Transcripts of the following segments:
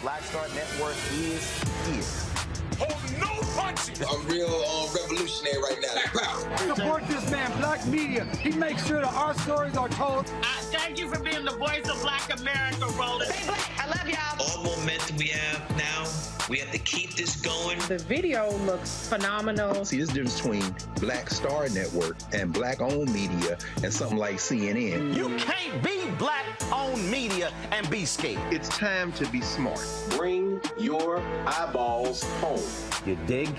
Black Star Network is here. Hold no punches. I'm real revolutionary right now. Support this man, Black Media. He makes sure that our stories are told. Thank you for being the voice of Black America, Roland. Stay black. I love y'all. All momentum we have now, we have to keep this going. The video looks phenomenal. See, this difference between Black Star Network and black-owned media and something like CNN. You can't be black-owned media and be scared. It's time to be smart. Bring your eyeballs home. You dig?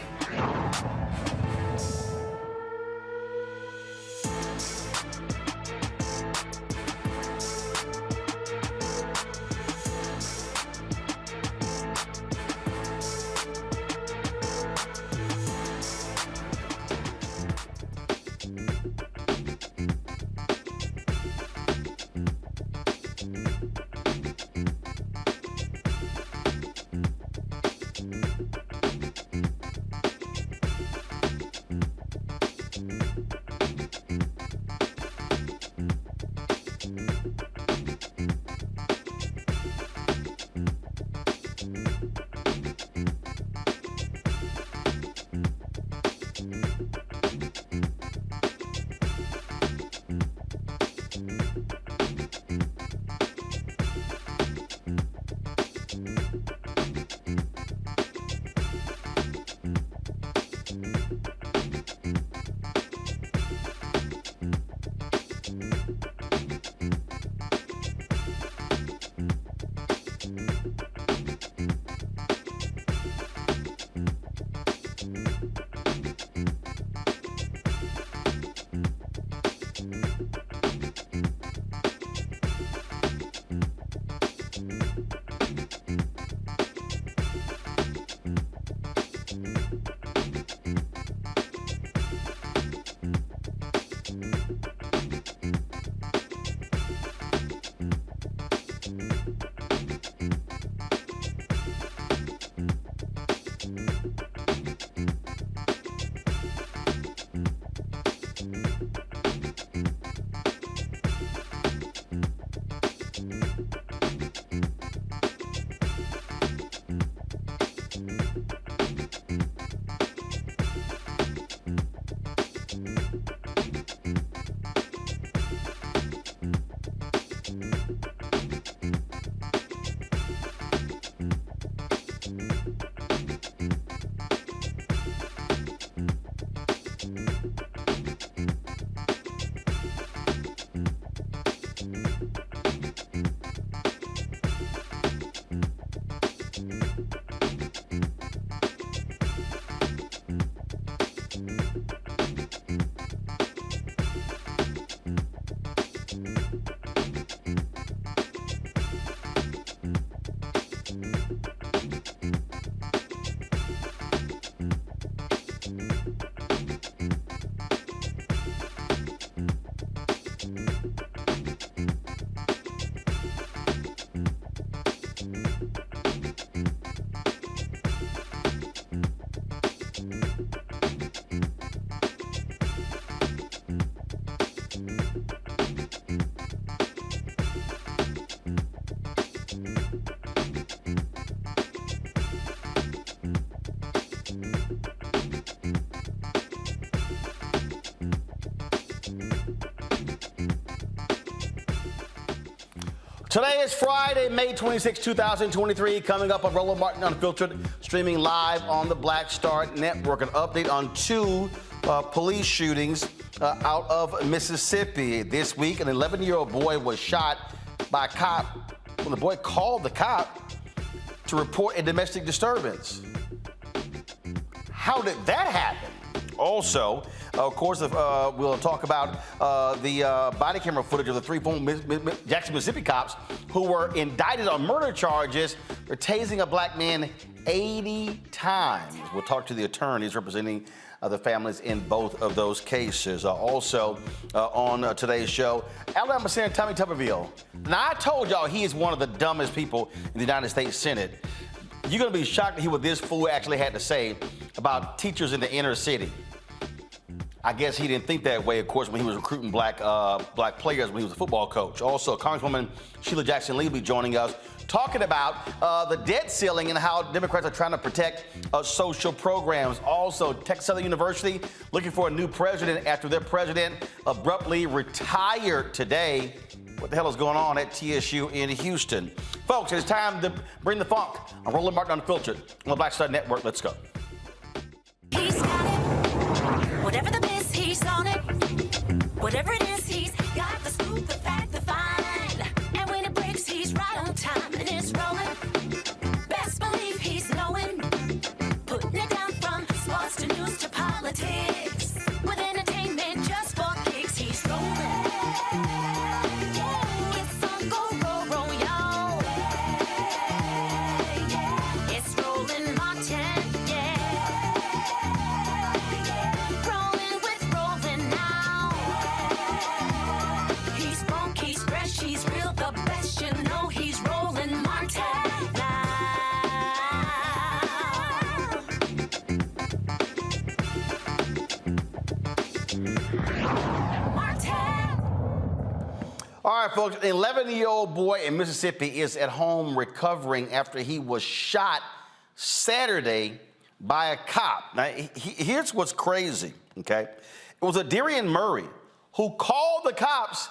Today is Friday, May 26, 2023. Coming up on Roland Martin Unfiltered, streaming live on the Black Star Network. An update on two police shootings out of Mississippi. This week, an 11-year-old boy was shot by a cop when the boy called the cop to report a domestic disturbance. How did that happen? Also, of course, we'll talk about the body camera footage of the three former Jackson, Mississippi cops who were indicted on murder charges for tasing a black man 80 times. We'll talk to the attorneys representing the families in both of those cases. Also, on today's show, Alabama Senator Tommy Tuberville. Now, I told y'all he is one of the dumbest people in the United States Senate. You're going to be shocked to hear what this fool actually had to say about teachers in the inner city. I guess he didn't think that way, of course, when he was recruiting black players when he was a football coach. Also, Congresswoman Sheila Jackson Lee will be joining us, talking about the debt ceiling and how Democrats are trying to protect social programs. Also, Texas Southern University looking for a new president after their president abruptly retired today. What the hell is going on at TSU in Houston? Folks, it's time to bring the funk on Roland Martin Unfiltered on the Black Star Network. Let's go. He's got it. Whatever the biz, he's on it. Whatever it is, he's got the scoop, the fact, the find. And when it breaks, he's right on time and it's rolling. Best believe he's knowing. Putting it down from sports to news to politics. With entertainment just for kicks, he's rolling. It's on go, roll, roll, y'all. It's Roland Martin, rolling with Roland now. He's funk, he's fresh, he's real, the best, you know he's Roland Martin now. Martin. All right, folks, an 11-year-old boy in Mississippi is at home recovering after he was shot Saturday by a cop. Now, here's what's crazy, okay? It was Adarian Murray who called the cops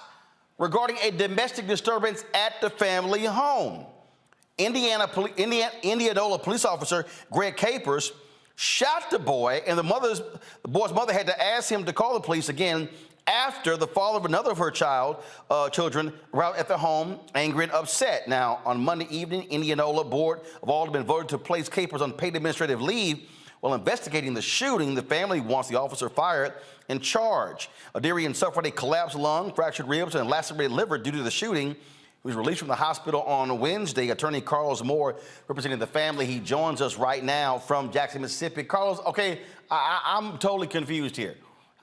regarding a domestic disturbance at the family home. Indianola police officer Greg Capers shot the boy, and the boy's mother had to ask him to call the police again after the father of another of her children arrived at the home, angry and upset. Now, on Monday evening, Indianola Board of Aldermen voted to place Capers on paid administrative leave while investigating the shooting. The family wants the officer fired and charged. Adarian suffered a collapsed lung, fractured ribs, and lacerated liver due to the shooting. He was released from the hospital on Wednesday. Attorney Carlos Moore, representing the family, he joins us right now from Jackson, Mississippi. Carlos, okay, I'm totally confused here.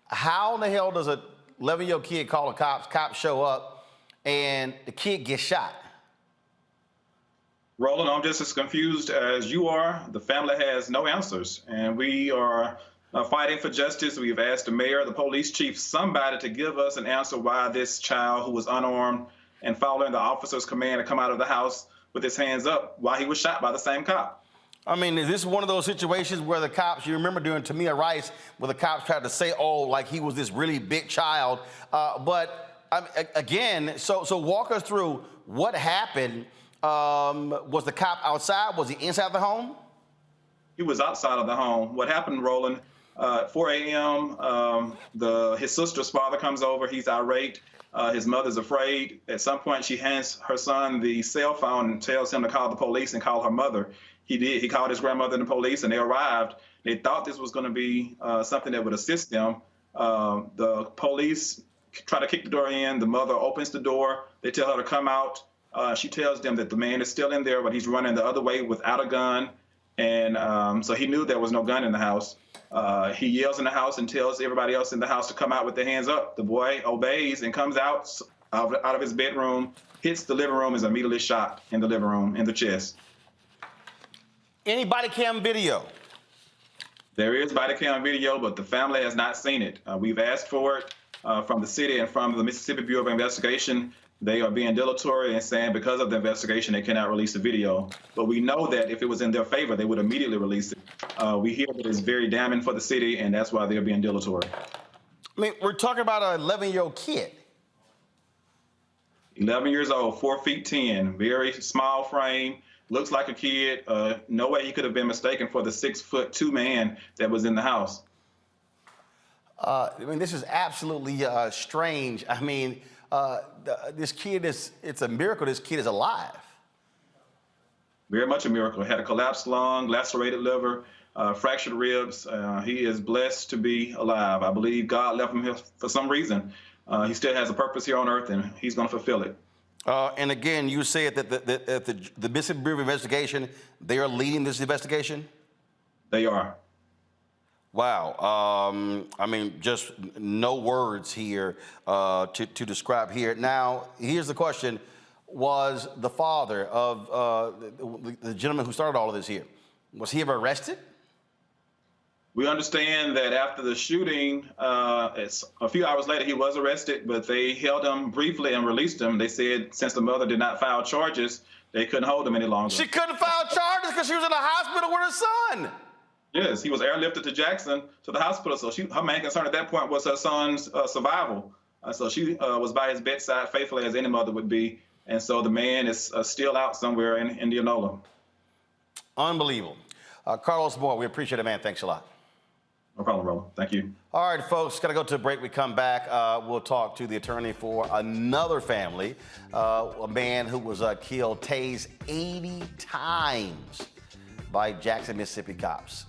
How in the hell does a 11-year-old kid call the cops show up, and the kid gets shot? Roland, I'm just as confused as you are. The family has no answers, and we are fighting for justice. We've asked the mayor, the police chief, somebody to give us an answer why this child who was unarmed and following the officer's command to come out of the house with his hands up, why he was shot by the same cop. I mean, is this one of those situations where the cops, you remember during Tamir Rice, where the cops tried to say, oh, like he was this really big child. Again, so walk us through what happened. Was the cop outside? Was he inside the home? He was outside of the home. What happened, Roland, 4 a.m., his sister's father comes over. He's irate. His mother's afraid. At some point, she hands her son the cell phone and tells him to call the police and call her mother. He did. He called his grandmother and the police, and they arrived. They thought this was going to be something that would assist them. The police try to kick the door in. The mother opens the door. They tell her to come out. She tells them that the man is still in there, but he's running the other way without a gun. And so he knew there was no gun in the house. He yells in the house and tells everybody else in the house to come out with their hands up. The boy obeys and comes out of his bedroom, hits the living room, is immediately shot in the living room in the chest. Any body cam video? There is body cam video, but the family has not seen it. We've asked for it from the city and from the Mississippi Bureau of Investigation. They are being dilatory and saying because of the investigation, they cannot release the video. But we know that if it was in their favor, they would immediately release it. We hear that it's very damning for the city, and that's why they're being dilatory. I mean, we're talking about an 11-year-old kid. 11 years old, 4 feet 10, very small frame, looks like a kid. No way he could have been mistaken for the 6'2" man that was in the house. I mean, this is absolutely strange. I mean, this kid it's a miracle this kid is alive. Very much a miracle. Had a collapsed lung, lacerated liver, fractured ribs. He is blessed to be alive. I believe God left him here for some reason. He still has a purpose here on earth, and he's going to fulfill it. And again, you said that the Mississippi Bureau of Investigation, they are leading this investigation? They are. Wow. I mean, just no words here to describe here. Now, here's the question. Was the father of the gentleman who started all of this here, was he ever arrested? We understand that after the shooting, it's a few hours later, he was arrested, but they held him briefly and released him. They said since the mother did not file charges, they couldn't hold him any longer. She couldn't file charges because she was in the hospital with her son. Yes, he was airlifted to Jackson to the hospital. So her main concern at that point was her son's survival. So she was by his bedside faithfully as any mother would be. And so the man is still out somewhere in Indianola. Unbelievable. Carlos Moore, we appreciate it, man. Thanks a lot. No problem, Roland. Thank you. All right, folks, got to go to a break. We come back. We'll talk to the attorney for another family, a man who was killed, tased 80 times by Jackson, Mississippi cops.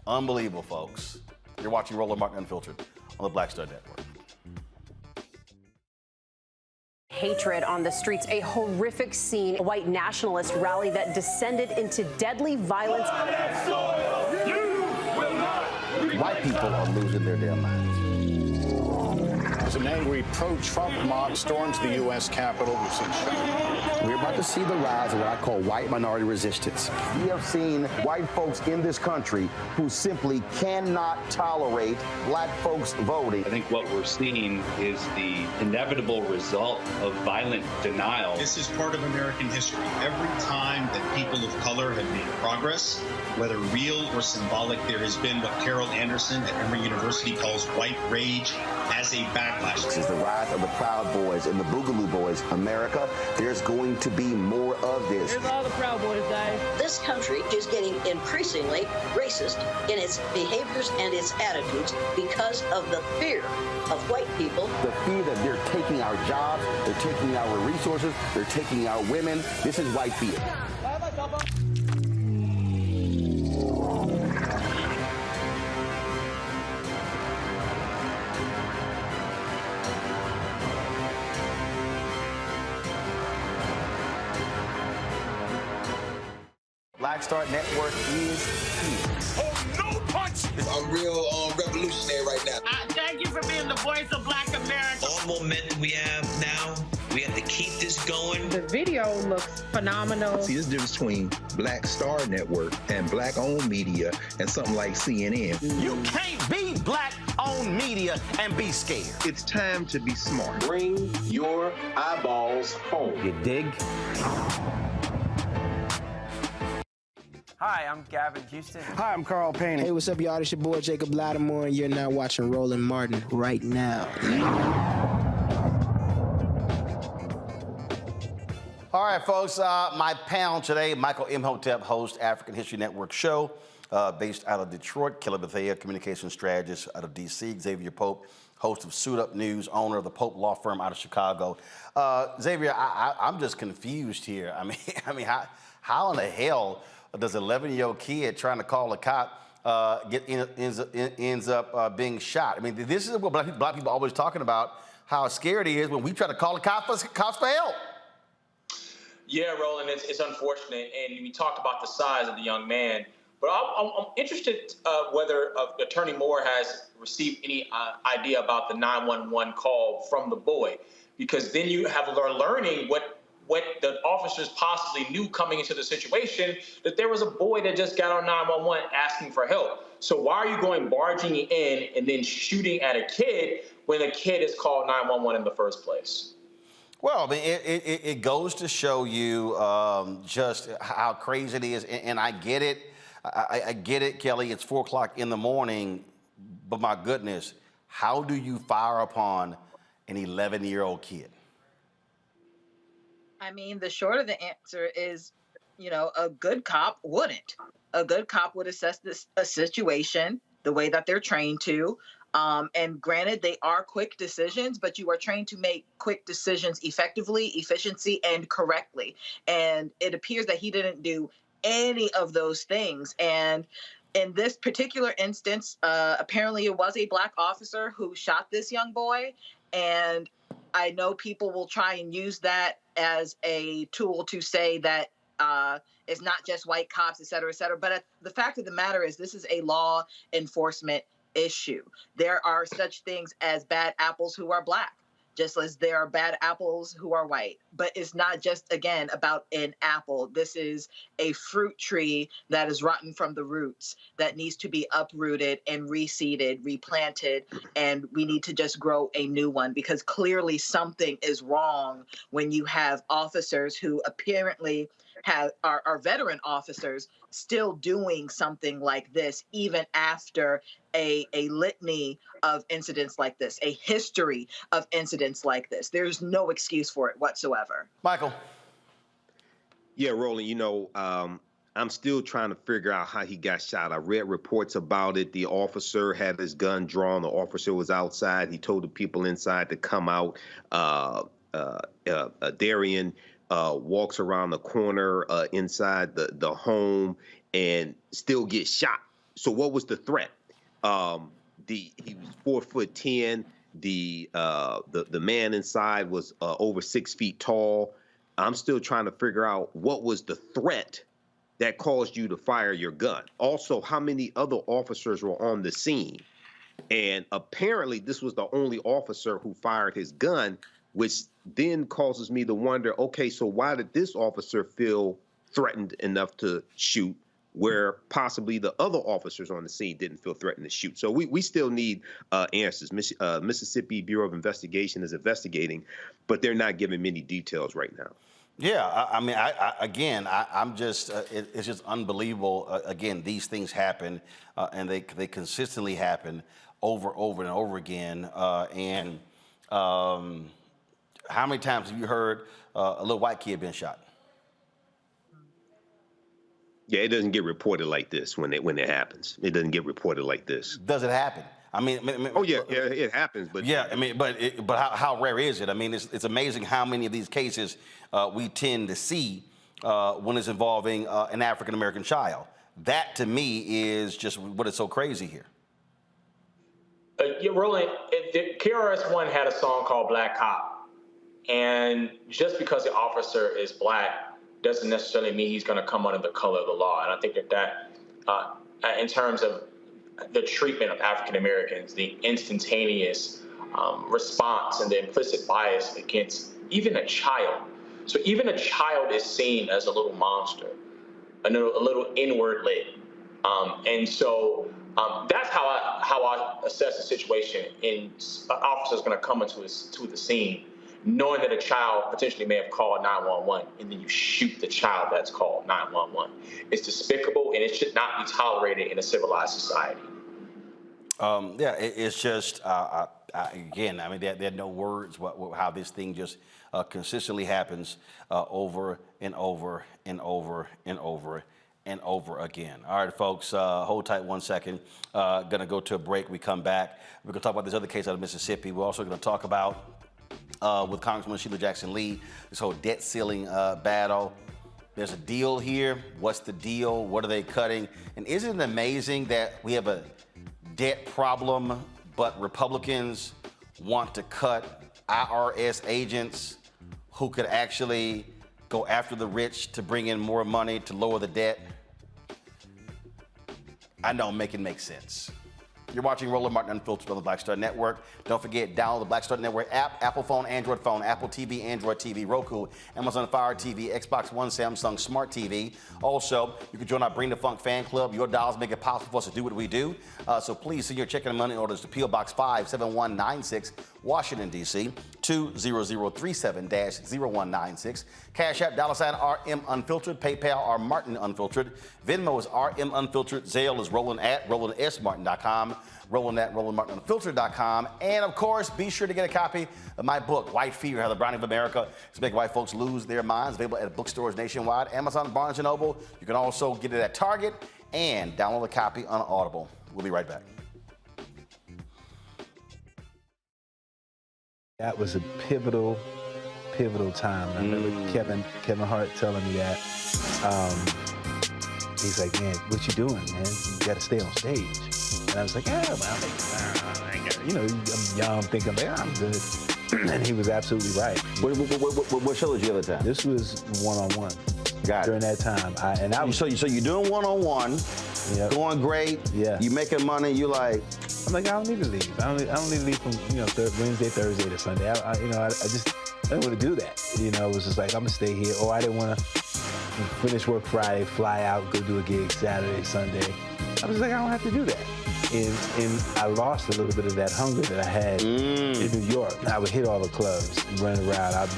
Unbelievable, folks. You're watching Roland Martin Unfiltered on the Black Star Network. Hatred on the streets, a horrific scene, a white nationalist rally that descended into deadly violence. White people are losing their damn minds. As an angry pro-Trump mob storms the U.S. Capitol, we've seen We're about to see the rise of what I call white minority resistance. We have seen white folks in this country who simply cannot tolerate black folks voting. I think what we're seeing is the inevitable result of violent denial. This is part of American history. Every time that people of color have made progress, whether real or symbolic, there has been what Carol Anderson at Emory University calls white rage as a backlash. This is the rise of the Proud Boys and the Boogaloo Boys. America, there's going to be more of this. Here's all the Proud Boys, Dave. This country is getting increasingly racist in its behaviors and its attitudes because of the fear of white people. The fear that they're taking our jobs, they're taking our resources, they're taking our women. This is white fear. Black Star Network is here. Oh, no punch! I'm real revolutionary right now. Thank you for being the voice of Black America. All momentum we have now, we have to keep this going. The video looks phenomenal. See, there's a difference between Black Star Network and black-owned media and something like CNN. You can't be black-owned media and be scared. It's time to be smart. Bring your eyeballs home. You dig? Hi, I'm Gavin Houston. Hi, I'm Carl Payne. Hey, what's up, y'all? It's your boy, Jacob Lattimore, and you're now watching Roland Martin right now. All right, folks, my panel today, Michael Imhotep, host, African History Network show, based out of Detroit, Kelly Bethea, communication strategist out of D.C., Xavier Pope, host of Suit Up News, owner of the Pope Law Firm out of Chicago. Xavier, I'm just confused here. I mean, how in the hell does an 11-year-old kid trying to call a cop ends up being shot? I mean, this is what black people are always talking about, how scared he is when we try to call the cops for help. Yeah, Roland, it's unfortunate, and we talked about the size of the young man, but I'm interested whether Attorney Moore has received any idea about the 911 call from the boy, because then you have learning what the officers possibly knew coming into the situation, that there was a boy that just got on 911 asking for help. So why are you going barging in and then shooting at a kid when a kid is called 911 in the first place? Well, I mean, it goes to show you just how crazy it is, and I get it. I get it, Kelly. It's 4 o'clock in the morning, but my goodness, how do you fire upon an 11-year-old kid? I mean, the short of the answer is, a good cop wouldn't. A good cop would assess a situation the way that they're trained to. And granted, they are quick decisions, but you are trained to make quick decisions effectively, efficiency, and correctly. And it appears that he didn't do any of those things. And in this particular instance, apparently it was a Black officer who shot this young boy. And I know people will try and use that as a tool to say that it's not just white cops, et cetera, et cetera. But the fact of the matter is this is a law enforcement issue. There are such things as bad apples who are Black, just as there are bad apples who are white. But it's not just, again, about an apple. This is a fruit tree that is rotten from the roots that needs to be uprooted and reseeded, replanted, and we need to just grow a new one, because clearly something is wrong when you have officers who apparently are veteran officers still doing something like this, even after a litany of incidents like this, a history of incidents like this. There's no excuse for it whatsoever. Michael. Yeah, Roland, I'm still trying to figure out how he got shot. I read reports about it. The officer had his gun drawn. The officer was outside. He told the people inside to come out. Darian walks around the corner inside the home and still gets shot. So what was the threat? He was 4'10". The man inside was over 6 feet tall. I'm still trying to figure out what was the threat that caused you to fire your gun. Also, how many other officers were on the scene? And apparently this was the only officer who fired his gun, which then causes me to wonder, okay, so why did this officer feel threatened enough to shoot, where possibly the other officers on the scene didn't feel threatened to shoot? So we still need answers. Mississippi Bureau of Investigation is investigating, but they're not giving many details right now. Yeah, I'm just, it's just unbelievable. Again, these things happen, and they consistently happen over and over again. How many times have you heard a little white kid being shot? Yeah, it doesn't get reported like this when it happens. It doesn't get reported like this. Does it happen? Oh yeah, it happens. But yeah, but how rare is it? I mean, it's amazing how many of these cases we tend to see when it's involving an African American child. That to me is just what is so crazy here. Roland, KRS-One had a song called Black Cop, and just because the officer is Black doesn't necessarily mean he's going to come under the color of the law. And I think that in terms of the treatment of African Americans, the instantaneous response and the implicit bias against even a child. So even a child is seen as a little monster, a little inward-lit. And so that's how I assess the situation. An officer's going to come to the scene knowing that a child potentially may have called 911, and then you shoot the child that's called 911. It's despicable, and it should not be tolerated in a civilized society. It's just, again, I mean, there are no words how this thing just consistently happens over and over and over and over and over again. All right, folks, hold tight 1 second. Gonna go to a break. We come back. We're gonna talk about this other case out of Mississippi. We're also gonna talk about with Congresswoman Sheila Jackson Lee, this whole debt ceiling battle. There's a deal here. What's the deal? What are they cutting? And isn't it amazing that we have a debt problem, but Republicans want to cut IRS agents who could actually go after the rich to bring in more money to lower the debt? I know, make it make sense. You're watching Roland Martin Unfiltered on the Black Star Network. Don't forget, download the Black Star Network app, Apple phone, Android phone, Apple TV, Android TV, Roku, Amazon Fire TV, Xbox One, Samsung Smart TV. Also, you can join our Bring the Funk fan club. Your dollars make it possible for us to do what we do. So please send your check and money orders to P.O. Box 57196, Washington, D.C. 20037-0196. Cash App, $RM Unfiltered. PayPal, R Martin Unfiltered. Venmo is RM Unfiltered. Zelle is Roland at RolandSMartin.com. Roland at RolandMartinUnfiltered.com. And of course, be sure to get a copy of my book, White Fear, How the Browning of America is Making White Folks Lose Their Minds. Available at bookstores nationwide, Amazon, Barnes & Noble. You can also get it at Target and download a copy on Audible. We'll be right back. That was a pivotal time. I remember Kevin Hart telling me that. He's like, man, what you doing, man? You got to stay on stage. And I was like, yeah, well, I'm young, thinking, I'm good. And he was absolutely right. What show did you have at the time? This was one-on-one. Got it. During that time. So you're doing one-on-one, going great. Yeah. You making money. You like. I'm like, I don't need to leave. I don't need to leave from Wednesday, Thursday to Sunday. I didn't want to do that. It was just like I'm gonna stay here. Or I didn't want to finish work Friday, fly out, go do a gig Saturday, Sunday. I was like, I don't have to do that. And I lost a little bit of that hunger that I had in New York. I would hit all the clubs, run around.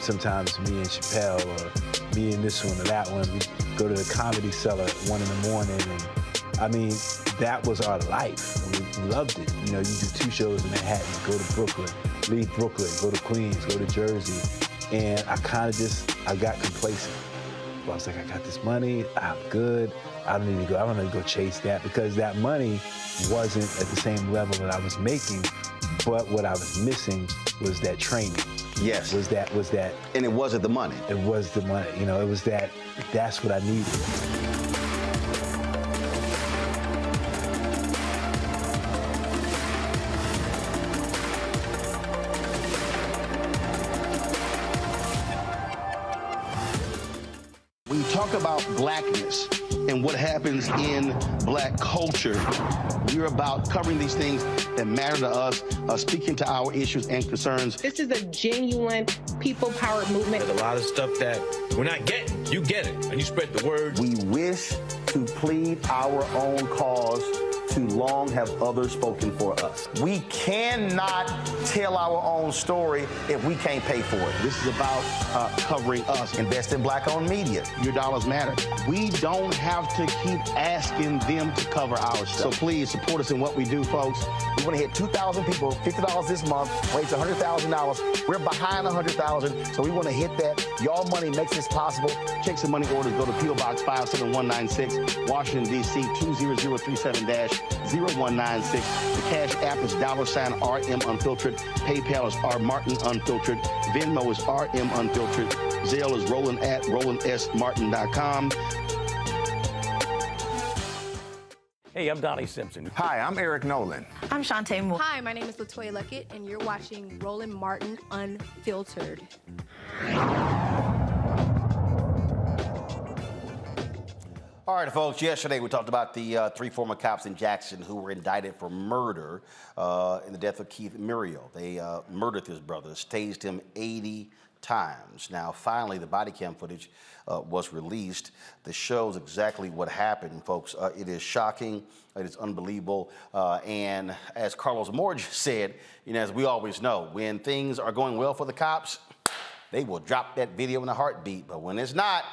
Sometimes me and Chappelle or me and this one or that one, we'd go to the Comedy Cellar at 1 in the morning. And that was our life. We loved it. You do 2 shows in Manhattan, go to Brooklyn, leave Brooklyn, go to Queens, go to Jersey. And I got complacent. I was like, I got this money, I'm good. I don't need to go chase that because that money wasn't at the same level that I was making, but what I was missing was that training. Yes. Was that. And it wasn't the money. It was the money. It was that's what I needed. When you talk about blackness and what happens in black culture, we're about covering these things that matter to us, speaking to our issues and concerns. This is a genuine people-powered movement. There's a lot of stuff that we're not getting. You get it, and you spread the word. We wish to plead our own cause. Too long have others spoken for us. We cannot tell our own story if we can't pay for it. This is about covering us. Invest in black-owned media. Your dollars matter. We don't have to keep asking them to cover our stuff. So please support us in what we do, folks. We want to hit 2,000 people, $50 this month, raise $100,000. We're behind 100,000, so we want to hit that. Y'all money makes this possible. Check some money orders. Go to P.O. Box 57196, Washington, D.C. 20037-0196. The Cash App is $RM Unfiltered. PayPal is R Martin Unfiltered. Venmo is RM Unfiltered. Zelle is Roland at RolandSMartin.com. Hey, I'm Donnie Simpson. Hi, I'm Eric Nolan. I'm Shantae Moore. Hi, my name is LaToya Luckett, and you're watching Roland Martin Unfiltered. All right, folks, yesterday we talked about the 3 former cops in Jackson who were indicted for murder in the death of Keith Murriel. They murdered his brother, tased him 80 times. Now, finally, the body cam footage was released that shows exactly what happened, folks. It is shocking. It is unbelievable. And as Carlos Moore just said, as we always know, when things are going well for the cops, they will drop that video in a heartbeat. But when it's not,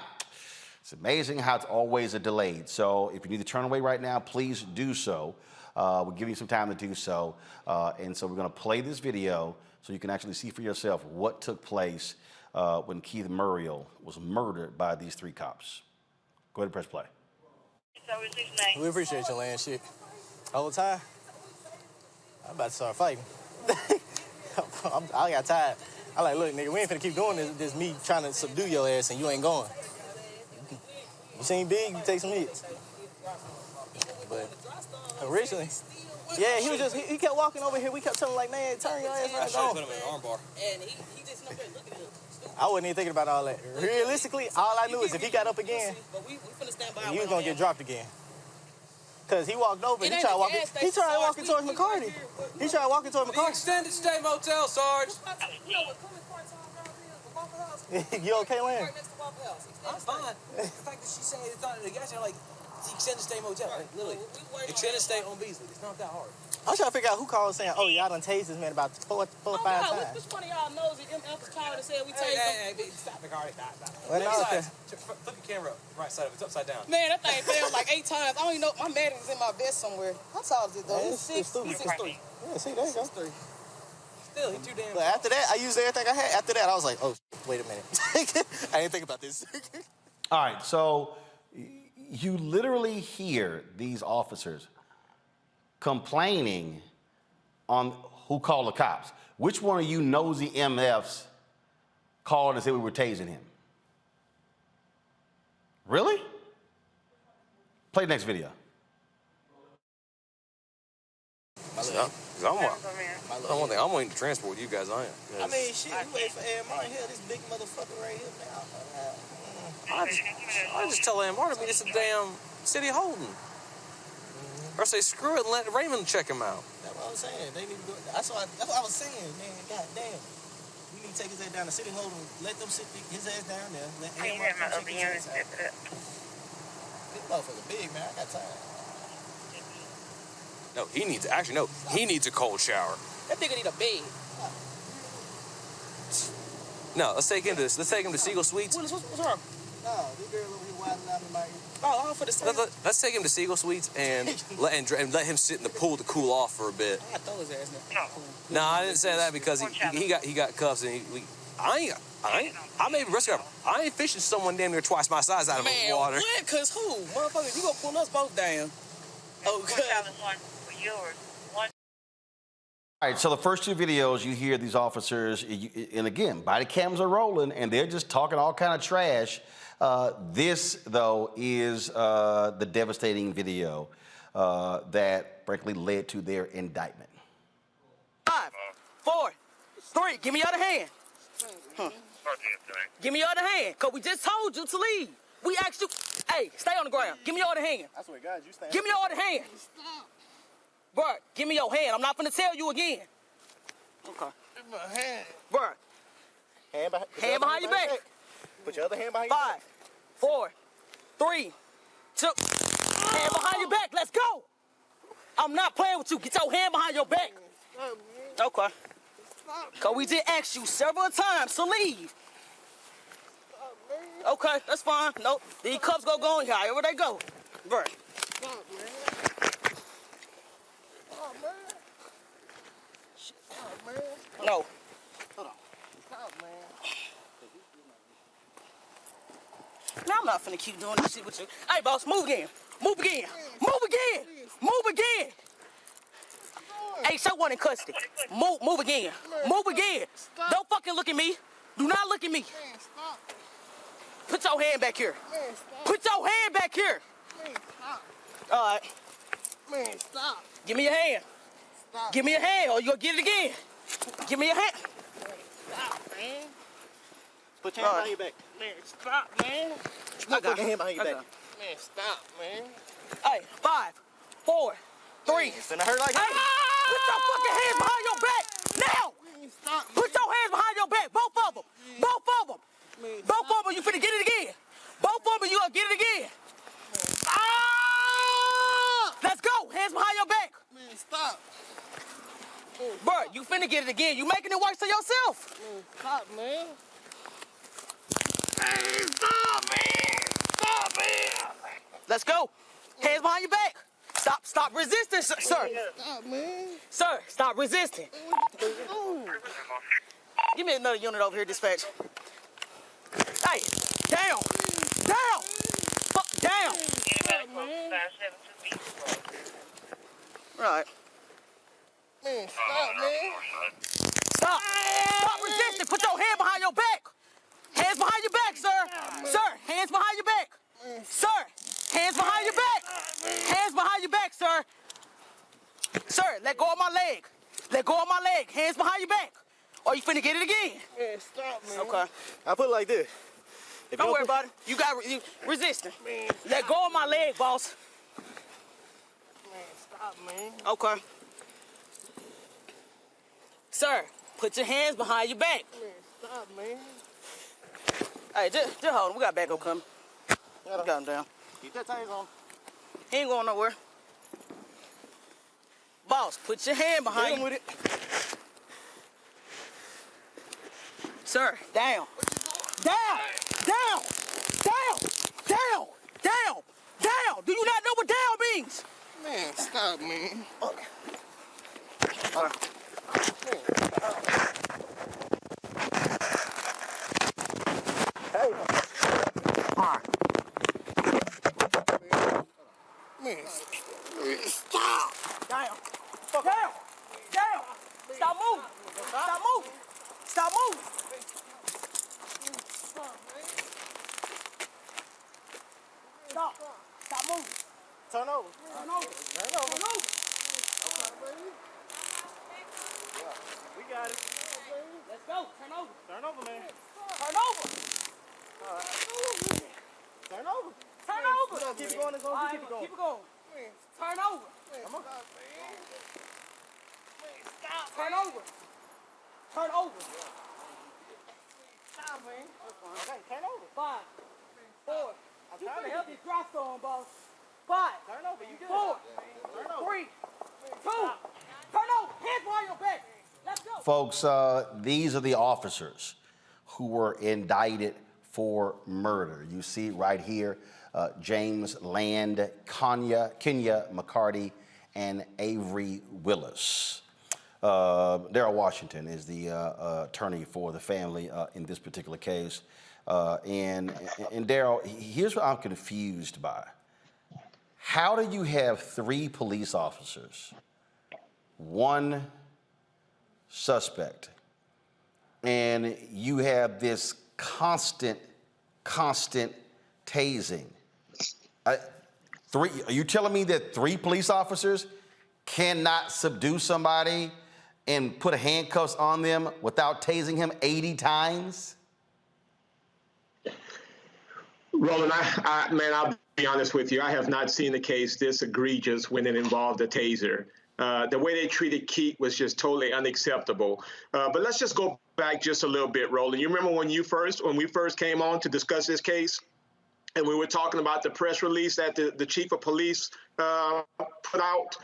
it's amazing how it's always a delayed. So if you need to turn away right now, please do so. We'll give you some time to do so. And so we're going to play this video so you can actually see for yourself what took place when Keith Murriel was murdered by these 3 cops. Go ahead and press play. We appreciate your land shit. All the time. I'm about to start fighting. I got tired. I like, look, nigga, we ain't finna keep doing this. This me trying to subdue your ass and you ain't going. You seen Big, you take some hits. But originally, yeah, he was just, he kept walking over here. We kept telling him, like, man, turn your ass around. Go. Put him in an arm bar. And he just up there looking at him. I wasn't even thinking about all that. Realistically, all I knew is if he got up again, he was going to get dropped again. Because he walked over and he tried walking towards McCarty. He tried walking towards McCarty. The extended stay motel, Sarge. You okay, Lynn? I'm fine. The fact that she said it's not the gas, like, Extended stay motel, literally. Extended stay on Beasley. It's not that hard. I'm trying to figure out who called saying, "Oh, y'all done tased this man about four or five times." Which one of y'all knows that MF was called and said we tased him? Hey, stop, McCarty, stop. Well, no, Flip your camera up, right side up. It's upside down. Man, that thing failed like 8 times. I don't even know. My man is in my bed somewhere. How tall is it though? He's 6'3". Yeah, see, there you go. 6'3". Still, he too damn. But after that, I used everything I had. After that, I was like, "Oh, wait a minute." I didn't think about this. All right, so you literally hear these officers complaining on who called the cops. Which one of you nosy MFs called and said we were tasing him? Really? Play the next video. I'm waiting to transport you guys. I am. I mean, shit, we wait for Ed Martin here. This big motherfucker right here now. I just tell Ann Martin, it's a damn city holding. Or say screw it and let Raymond check him out. That's what I was saying. They need to go. That's what I was saying, man. God damn. We need to take his ass down to city holding. Let them sit his ass down there. Let Ed Martin check his ass out. This motherfucker big, man. I got time. No, he needs a cold shower. That nigga need a bed. No, let's take him to Siegel Suites. What's wrong? No, this girl over here wilding out in my ear. Oh, for the Let's take him to Siegel Suites and let him sit in the pool to cool off for a bit. I throw his ass in the pool. No, I didn't say that because he got cuffs and I may be rescue. I ain't fishing someone damn near twice my size out of the water. Man, what? Cause who? Motherfucker, you gonna pull us both down. Okay. All right, so the first two videos, you hear these officers, and again, body cams are rolling, and they're just talking all kind of trash. This, though, is the devastating video that, frankly, led to their indictment. 5, 4, 3, give me your other hand. Give me your other hand, because we just told you to leave. We asked you, hey, stay on the ground. Give me your other hand. I swear to God, you stand. Give me your other hand. Stop. Bro, give me your hand. I'm not finna tell you again. Okay. Give me my hand. Bro. Hand behind your back. Put your other hand behind your back. 5, 4, 3, 2. Hand behind your back. Let's go. I'm not playing with you. Get your hand behind your back. Okay. Because we did ask you several times to leave. Okay, that's fine. Nope. These cups go in here. However they go. Bro. Stop, man. Stop, man. Stop, man. No. Hold on. Stop, man. Now I'm not finna keep doing this shit with you. Hey, boss, move again. Move again. Move again. Move again. Hey, show one in custody. Move again. Move again. Don't fucking look at me. Do not look at me. Put your hand back here. Put your hand back here. All right. Man, stop. Give me your hand. Stop. Give me your hand or you'll get it again. Give me your hand. Stop, man. Put your hand behind your back. Man, stop, man. Put your hand behind your back. Man, stop, man. Hey, 5, 4, 3. It's gonna hurt like hey, that. put your fucking hands behind your back now. Stop. Put your hands behind your back. Both of them. Both of them. Both of them. You finna get it again. Both of them. You gonna get it again. Ah! Let's go. Hands behind your back. Man, stop. Bro, you finna get it again. You making it worse to yourself. Man, stop, man. Man, stop, man. Stop, man. Let's go. Hands behind your back. Stop resisting, sir. Stop, man. Sir, stop resisting. Give me another unit over here, dispatch. Hey, down. Down. Fuck, down. Right. Man, stop, man. Stop. Stop resisting. Put your hand behind your back. Hands behind your back, sir. Sir, hands behind your back. Sir, hands behind your back. Hands behind your back, sir. Sir, let go of my leg. Let go of my leg. Hands behind your back. Or you finna get it again. Man, stop, man. Okay. I put it like this. Don't worry about it. You got you resisting. Man. Let go of my leg, boss. Man, stop, man. Okay. Sir, put your hands behind your back. Man, stop, man. Hey, just hold on. We got backup coming. We got him down. Keep that taser on. He ain't going nowhere. Boss, put your hand behind you. With it. Sir, down. Down. Down. Down. Down. Down. Down. Do you not know what down means? Man, stop, man. Okay. Hey. All right. Man, stop. Down. Down. Down. Stop moving. Stop moving. Stop moving. Stop. Stop moving. Turn over. Turn over. Turn over. Turn over. We got it. Let's go. Turn over. Turn over, man. Turn over. All right. Turn over. Turn over. Keep it going as long as you keep it going. Keep it going. Turn over. Come on. Turn over. Turn over. Stop, man. Okay, turn over. 5, 4. I'm You trying to finna help get this drop on, boss. 5. Turn over. You good. 4. Turn over. 3. 2. Turn over. Hands behind your back. Let's go. Folks, these are the officers who were indicted for murder. You see it right here, James Land, Kenya McCarty, and Avery Willis. Daryl Washington is the attorney for the family in this particular case. And Daryl, here's what I'm confused by. How do you have 3 police officers, 1 suspect, and you have this constant tasing? Are you telling me that 3 police officers cannot subdue somebody and put handcuffs on them without tasing him 80 times? Roland, man, I'll be honest with you. I have not seen a case this egregious when it involved a taser. The way they treated Keith was just totally unacceptable. But let's just go back just a little bit, Roland. You remember when we first came on to discuss this case, and we were talking about the press release that the chief of police put out?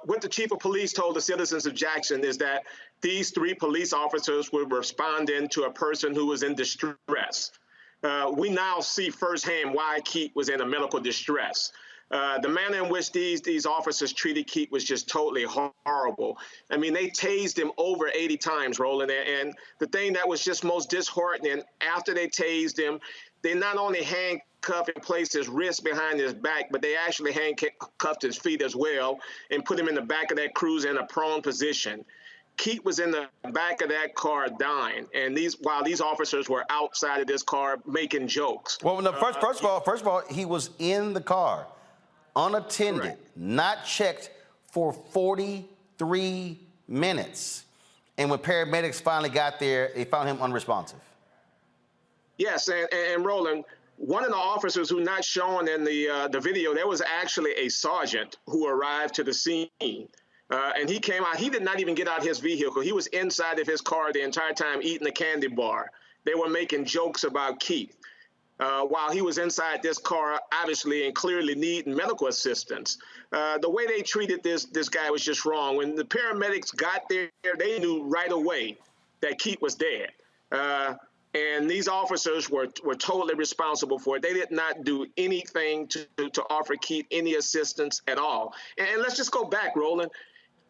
What the chief of police told the citizens of Jackson is that these 3 police officers were responding to a person who was in distress. We now see firsthand why Keith was in a medical distress. The manner in which these officers treated Keith was just totally horrible. I mean, they tased him over 80 times, Roland. And the thing that was just most disheartening, after they tased him, they not only handcuffed and placed his wrists behind his back, but they actually handcuffed his feet as well and put him in the back of that cruiser in a prone position. Keith was in the back of that car dying, and while these officers were outside of this car making jokes. Well, no, first of all, he was in the car, unattended, correct, not checked for 43 minutes. And when paramedics finally got there, they found him unresponsive. Yes, and Roland, one of the officers who not shown in the video, there was actually a sergeant who arrived to the scene. And he came out. He did not even get out his vehicle. He was inside of his car the entire time eating a candy bar. They were making jokes about Keith while he was inside this car, obviously and clearly needing medical assistance. The way they treated this guy was just wrong. When the paramedics got there, they knew right away that Keith was dead. And these officers were totally responsible for it. They did not do anything to offer Keith any assistance at all. And let's just go back, Roland.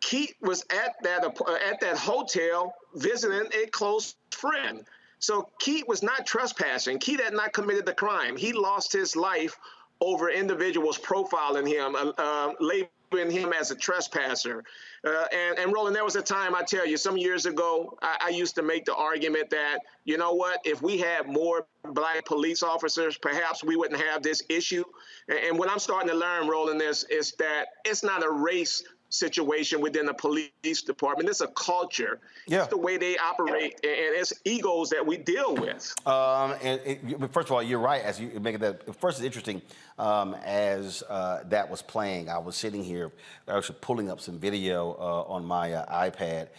Keith was at that hotel visiting a close friend. So Keith was not trespassing. Keith had not committed the crime. He lost his life over individuals profiling him, labeling him as a trespasser. And Roland, there was a time, I tell you, some years ago, I used to make the argument that, you know what, if we had more Black police officers, perhaps we wouldn't have this issue. And what I'm starting to learn, Roland, is that it's not a race situation within the police department. It's a culture. Yeah. It's the way they operate, and it's egos that we deal with. First of all, you're right. As you make that, first, it's interesting. As that was playing, I was sitting here, actually pulling up some video on my iPad,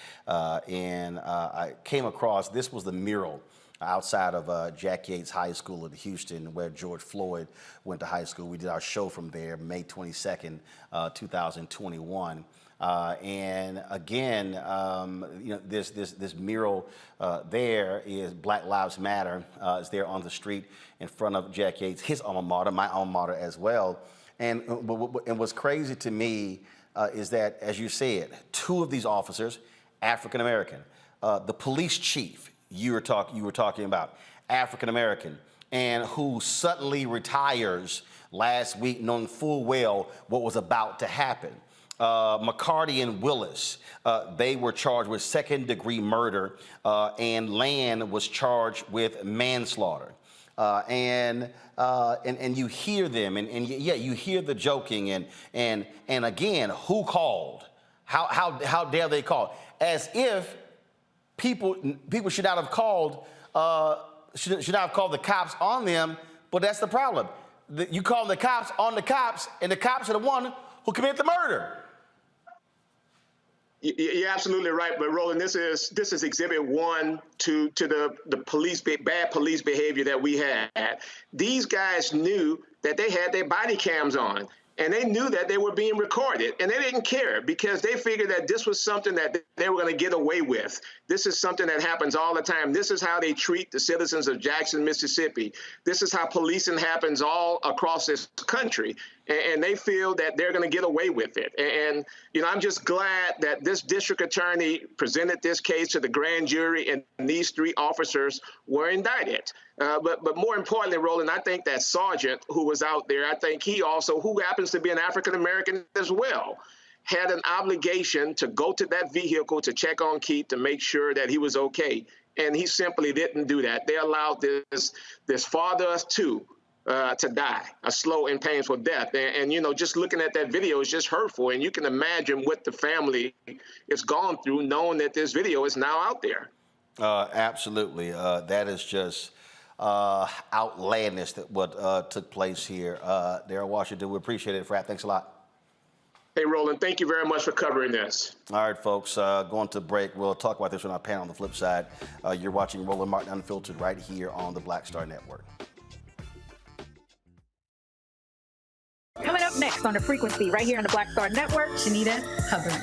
and I came across, this was the mural outside of Jack Yates High School in Houston, where George Floyd went to high school. We did our show from there, May 22nd, 2021. And again, this mural there is Black Lives Matter. It's there on the street in front of Jack Yates, his alma mater, my alma mater as well. And what's crazy to me is that, as you said, two of these officers, African American, the police chief you were talking about, African American, and who suddenly retires last week, knowing full well what was about to happen. McCarty and Willis, they were charged with second-degree murder, and Land was charged with manslaughter. And you hear them, and yeah, you hear the joking, and again, who called? How dare they call? As if people should not have called should not have called the cops on them. But that's the problem. You call the cops on the cops, and the cops are the one who committed the murder. You're absolutely right, but Roland, this is exhibit one to the bad police behavior that we had. These guys knew that they had their body cams on, and they knew that they were being recorded, and they didn't care because they figured that this was something that they were going to get away with. This is something that happens all the time. This is how they treat the citizens of Jackson, Mississippi. This is how policing happens all across this country. And they feel that they're going to get away with it. And, I'm just glad that this district attorney presented this case to the grand jury and these three officers were indicted. But more importantly, Roland, I think that sergeant who was out there, I think he also, who happens to be an African-American as well, had an obligation to go to that vehicle to check on Keith to make sure that he was okay. And he simply didn't do that. They allowed this father of two to die a slow and painful death. And just looking at that video is just hurtful. And you can imagine what the family has gone through knowing that this video is now out there. Absolutely. That is just outlandish that what took place here. Darryl Washington, we appreciate it, Frat. Thanks a lot. Hey, Roland, thank you very much for covering this. All right, folks, going to break. We'll talk about this on our panel on the flip side. You're watching Roland Martin Unfiltered right here on the Black Star Network. Coming up next on The Frequency, right here on the Black Star Network, Shanita Hubbard.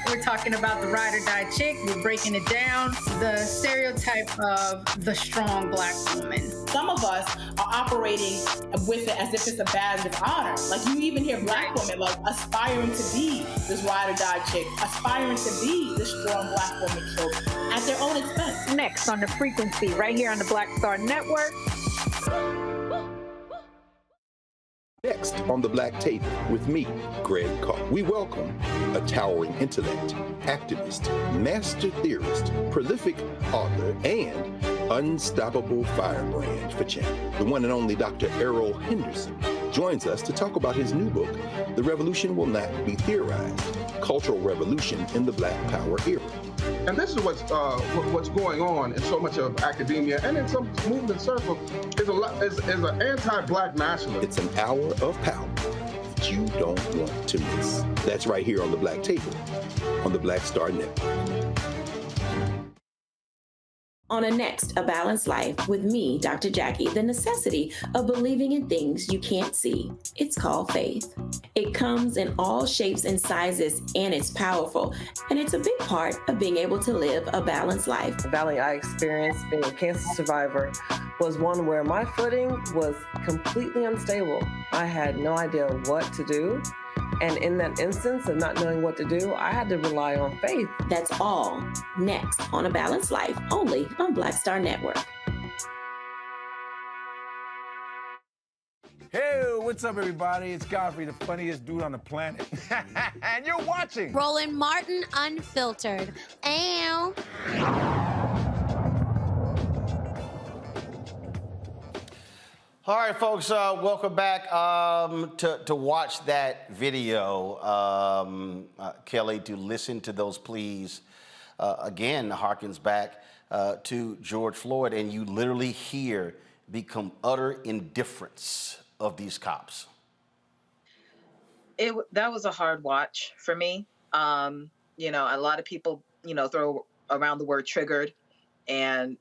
We're talking about the ride or die chick. We're breaking it down. The stereotype of the strong Black woman. Some of us are operating with it as if it's a badge of honor. Like you even hear Black women like aspiring to be this ride or die chick, aspiring to be this strong Black woman trope at their own expense. Next on The Frequency, right here on the Black Star Network. Next on the Black Table with me, Greg Carr. We welcome a towering intellect, activist, master theorist, prolific author, and unstoppable firebrand for channel. The one and only Dr. Errol Henderson joins us to talk about his new book, The Revolution Will Not Be Theorized, Cultural Revolution in the Black Power Era. And this is what's going on in so much of academia and in some movement circles is an anti-Black nationalism. It's an hour of power that you don't want to miss. That's right here on the Black Table on the Black Star Network. On a next, A Balanced Life with me, Dr. Jackie, the necessity of believing in things you can't see. It's called faith. It comes in all shapes and sizes, and it's powerful. And it's a big part of being able to live a balanced life. The valley I experienced being a cancer survivor was one where my footing was completely unstable. I had no idea what to do. And in that instance of not knowing what to do, I had to rely on faith. That's all next on A Balanced Life, only on Black Star Network. Hey, what's up, everybody? It's Godfrey, the funniest dude on the planet. And you're watching Roland Martin Unfiltered. Ow. All right, folks, welcome back to watch that video, Kelly, to listen to those pleas. Again, harkens back to George Floyd, and you literally hear the utter indifference of these cops. That was a hard watch for me. A lot of people, throw around the word triggered. and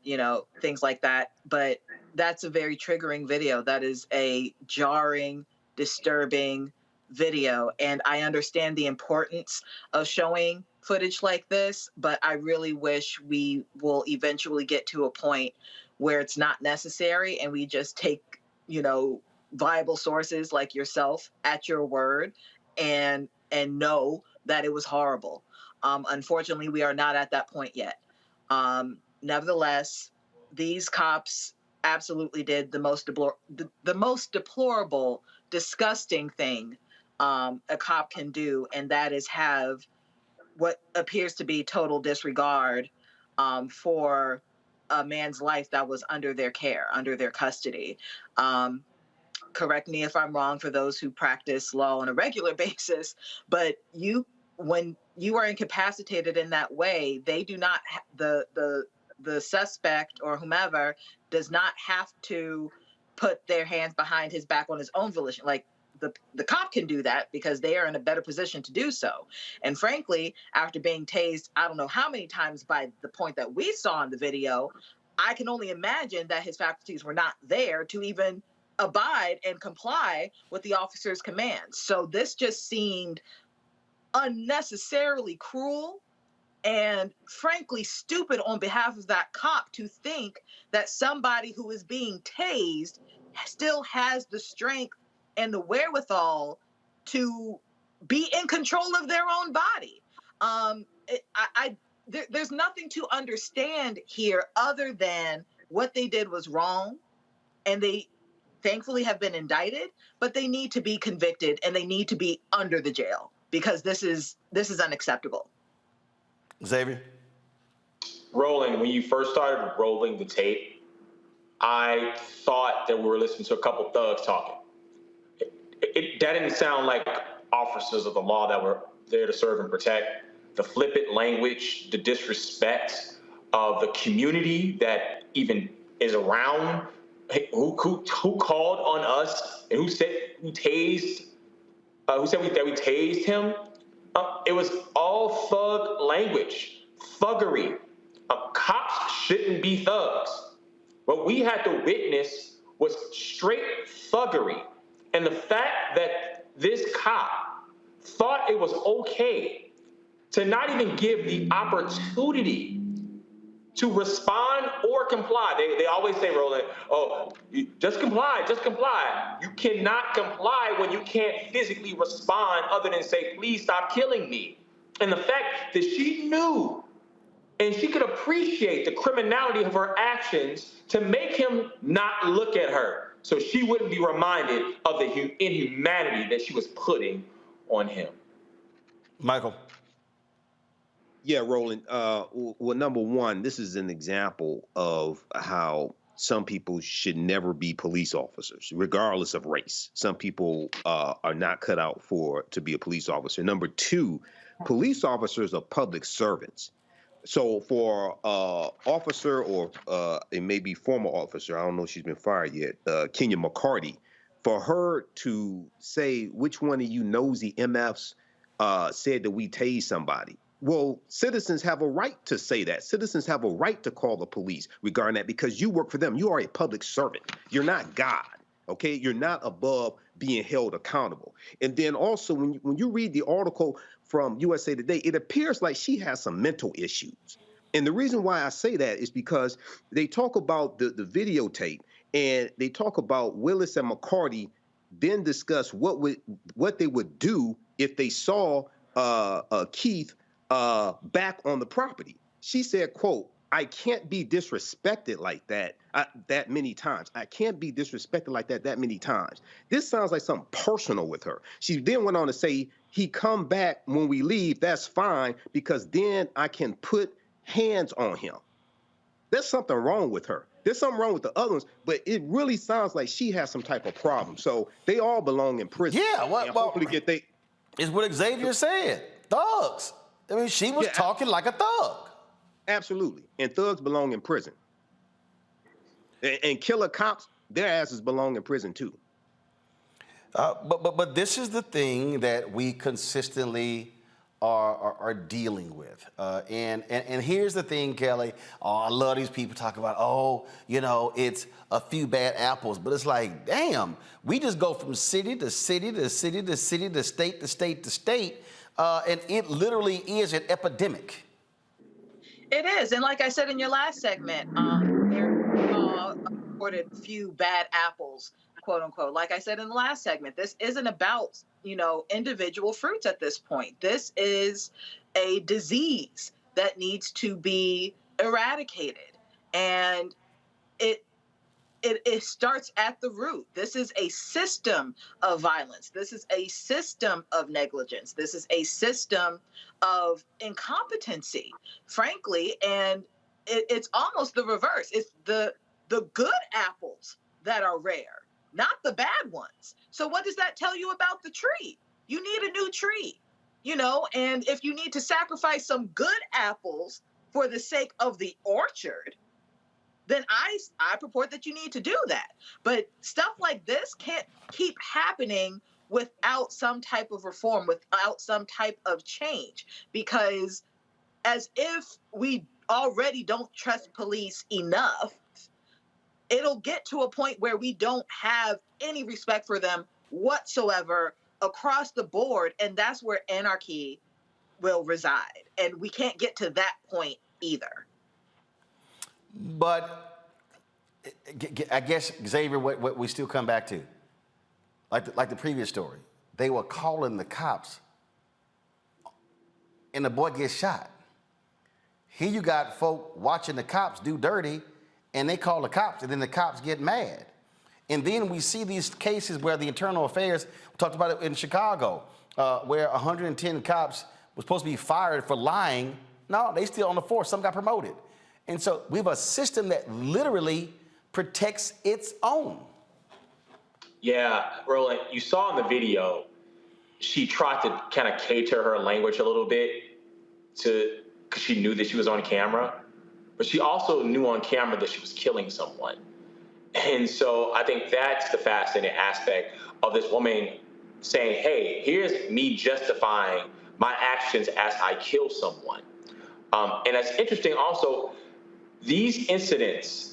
things like that. But that's a very triggering video. That is a jarring, disturbing video, and I understand the importance of showing footage like this, but I really wish we will eventually get to a point where it's not necessary and we just take viable sources like yourself at your word and know that it was horrible. Unfortunately, we are not at that point yet. Nevertheless, these cops absolutely did the most deplorable, disgusting thing a cop can do, and that is have what appears to be total disregard for a man's life that was under their care, under their custody. Correct me if I'm wrong for those who practice law on a regular basis, but when you are incapacitated in that way, they do not, the suspect or whomever does not have to put their hands behind his back on his own volition. Like the cop can do that because they are in a better position to do so. And frankly, after being tased, I don't know how many times by the point that we saw in the video, I can only imagine that his faculties were not there to even abide and comply with the officer's commands. So this just seemed unnecessarily cruel and frankly stupid on behalf of that cop to think that somebody who is being tased still has the strength and the wherewithal to be in control of their own body. There's nothing to understand here other than what they did was wrong, and they thankfully have been indicted, but they need to be convicted and they need to be under the jail because this is unacceptable. Xavier? Roland, when you first started rolling the tape, I thought that we were listening to a couple thugs talking. That didn't sound like officers of the law that were there to serve and protect. The flippant language, the disrespect of the community that even is around, who called on us and who said we tased him. It was all thug language, thuggery. Cops shouldn't be thugs. What we had to witness was straight thuggery. And the fact that this cop thought it was okay to not even give the opportunity to respond or comply. They always say, Roland, just comply, just comply. You cannot comply when you can't physically respond other than say, please stop killing me. And the fact that she knew and she could appreciate the criminality of her actions to make him not look at her so she wouldn't be reminded of the inhumanity that she was putting on him. Michael. Yeah, Roland. Well, number one, this is an example of how some people should never be police officers, regardless of race. Some people are not cut out to be a police officer. Number two, police officers are public servants. So for officer or it may be former officer, I don't know if she's been fired yet, Kenya McCarty, for her to say which one of you nosy MFs said that we tased somebody. Well, citizens have a right to say that. Citizens have a right to call the police regarding that because you work for them. You are a public servant. You're not God, okay? You're not above being held accountable. And then also when you read the article from USA Today, it appears like she has some mental issues. And the reason why I say that is because they talk about the videotape and they talk about Willis and McCarty then discuss what they would do if they saw Keith back on the property. She said, quote, I can't be disrespected like that that many times. I can't be disrespected like that many times. This sounds like something personal with her. She then went on to say, he come back when we leave, that's fine, because then I can put hands on him. There's something wrong with her. There's something wrong with the other ones, but it really sounds like she has some type of problem. So they all belong in prison. Yeah, hopefully it's what Xavier said. Thugs. I mean, she was talking like a thug. Absolutely. And thugs belong in prison. And killer cops, their asses belong in prison too. But this is the thing that we consistently are dealing with. And here's the thing, Kelly. Oh, I love these people talking about, oh, you know, it's a few bad apples. But it's like, damn, we just go from city to city to city to city to state to state to state. And it literally is an epidemic. It is. And like I said in your last segment, there reported few bad apples, quote unquote. Like I said in the last segment, this isn't about, you know, individual fruits at this point. This is a disease that needs to be eradicated. And it starts at the root. This is a system of violence. This is a system of negligence. This is a system of incompetency, frankly. And it's almost the reverse. It's the good apples that are rare, not the bad ones. So what does that tell you about the tree? You need a new tree, you know, and if you need to sacrifice some good apples for the sake of the orchard, then I purport that you need to do that. But stuff like this can't keep happening without some type of reform, without some type of change, because as if we already don't trust police enough, it'll get to a point where we don't have any respect for them whatsoever across the board, and that's where anarchy will reside. And we can't get to that point either. But I guess, Xavier, what we still come back to, like the previous story, they were calling the cops and the boy gets shot. Here you got folk watching the cops do dirty and they call the cops and then the cops get mad. And then we see these cases where the internal affairs, we talked about it in Chicago, where 110 cops were supposed to be fired for lying. No, they still on the force. Some got promoted. And so we have a system that literally protects its own. Yeah, Roland, you saw in the video, she tried to kind of cater her language a little bit because she knew that she was on camera, but she also knew on camera that she was killing someone. And so I think that's the fascinating aspect of this woman saying, hey, here's me justifying my actions as I kill someone. And that's interesting also, these incidents,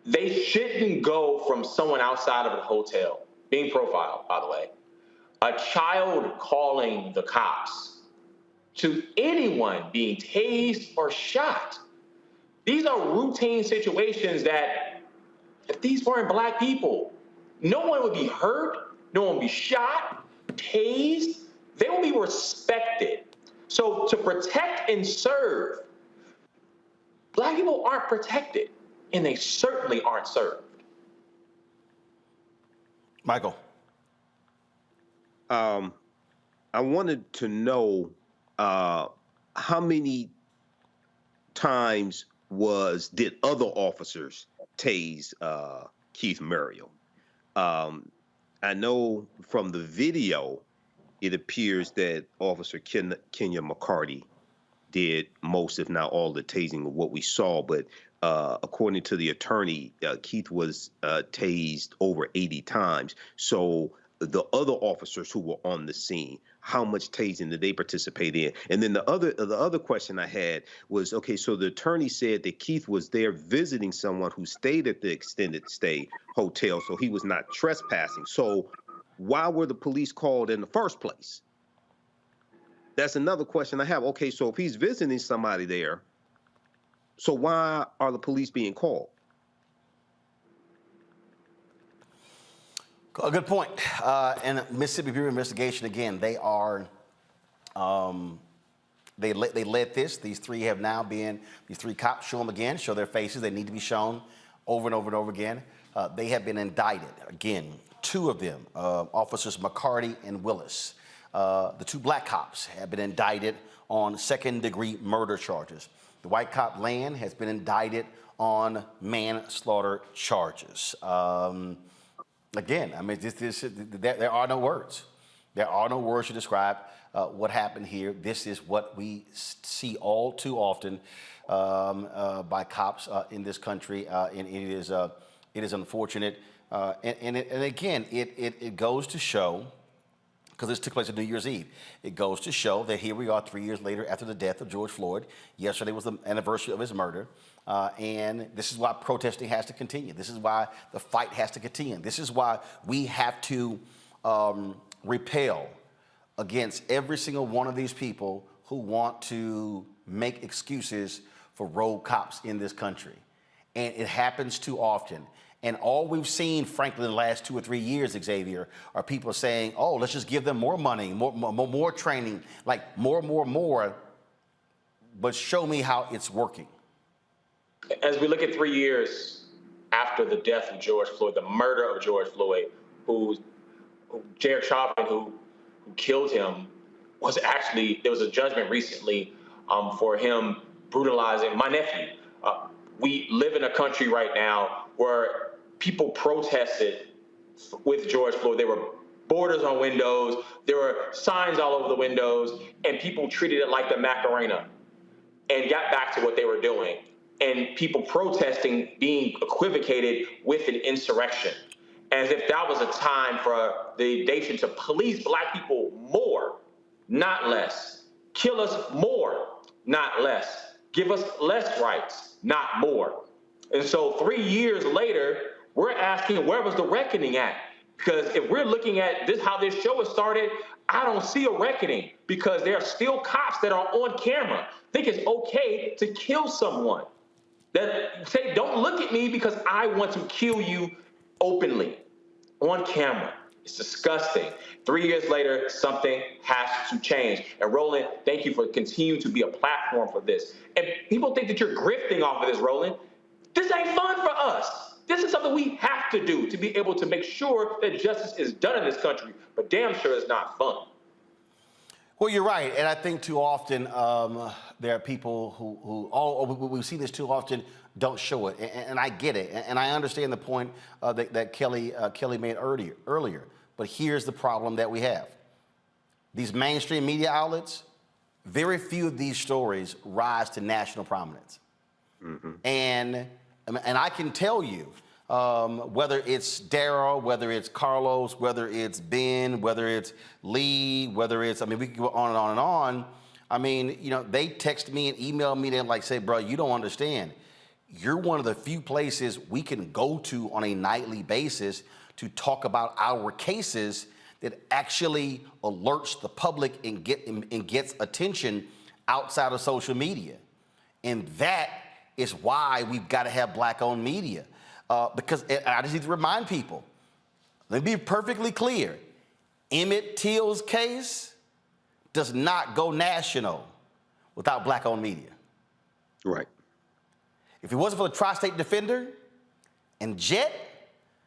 they shouldn't go from someone outside of a hotel, being profiled, by the way, a child calling the cops, to anyone being tased or shot. These are routine situations that, if these weren't Black people, no one would be hurt, no one would be shot, tased, they will be respected. So to protect and serve, Black people aren't protected, and they certainly aren't served. Michael. I wanted to know how many times did other officers tase Keith Murriel? I know from the video, it appears that Officer Kenya McCarty did most, if not all, the tasing of what we saw. But according to the attorney, Keith was tased over 80 times. So the other officers who were on the scene, how much tasing did they participate in? And then the other question I had was, okay, so the attorney said that Keith was there visiting someone who stayed at the extended stay hotel, so he was not trespassing. So why were the police called in the first place? That's another question I have. Okay, so if he's visiting somebody there, so why are the police being called? A good point. And Mississippi Bureau of Investigation, again, they are, they led this. These three have now been, these three cops, show them again, show their faces. They need to be shown over and over and over again. They have been indicted. Again, two of them, Officers McCarty and Willis. The two Black cops have been indicted on second-degree murder charges. The white cop, Land, has been indicted on manslaughter charges. Again, I mean, there are no words. There are no words to describe what happened here. This is what we see all too often by cops in this country, and it is unfortunate. And again, it goes to show because this took place on New Year's Eve. It goes to show that here we are 3 years later after the death of George Floyd. Yesterday was the anniversary of his murder. And this is why protesting has to continue. This is why the fight has to continue. This is why we have to repel against every single one of these people who want to make excuses for rogue cops in this country. And it happens too often. And all we've seen, frankly, in the last 2 or 3 years, Xavier, are people saying, oh, let's just give them more money, more training, like more, but show me how it's working. As we look at 3 years after the death of George Floyd, the murder of George Floyd, Jared Chauvin, who killed him, was actually, there was a judgment recently for him brutalizing my nephew. We live in a country right now where people protested with George Floyd. There were borders on windows, there were signs all over the windows, and people treated it like the Macarena and got back to what they were doing. And people protesting being equivocated with an insurrection, as if that was a time for the nation to police Black people more, not less. Kill us more, not less. Give us less rights, not more. And so 3 years later, we're asking, where was the reckoning at? Because if we're looking at this, how this show has started, I don't see a reckoning, because there are still cops that are on camera think it's okay to kill someone. That say, don't look at me because I want to kill you openly on camera. It's disgusting. 3 years later, something has to change. And Roland, thank you for continuing to be a platform for this. And people think that you're grifting off of this, Roland. This ain't fun for us. This is something we have to do to be able to make sure that justice is done in this country, but damn sure it's not fun. Well, you're right, and I think too often there are people who we see this too often, don't show it, and I get it, and I understand the point that Kelly made earlier. But here's the problem that we have: these mainstream media outlets, very few of these stories rise to national prominence, and I can tell you. Whether it's Daryl, whether it's Carlos, whether it's Ben, whether it's Lee, whether it's, we can go on and on and on. They text me and email me and say, bro, you don't understand. You're one of the few places we can go to on a nightly basis to talk about our cases that actually alerts the public and gets attention outside of social media. And that is why we've got to have Black-owned media. Because I just need to remind people, let me be perfectly clear, Emmett Till's case does not go national without Black-owned media. Right. If it wasn't for the Tri-State Defender and Jet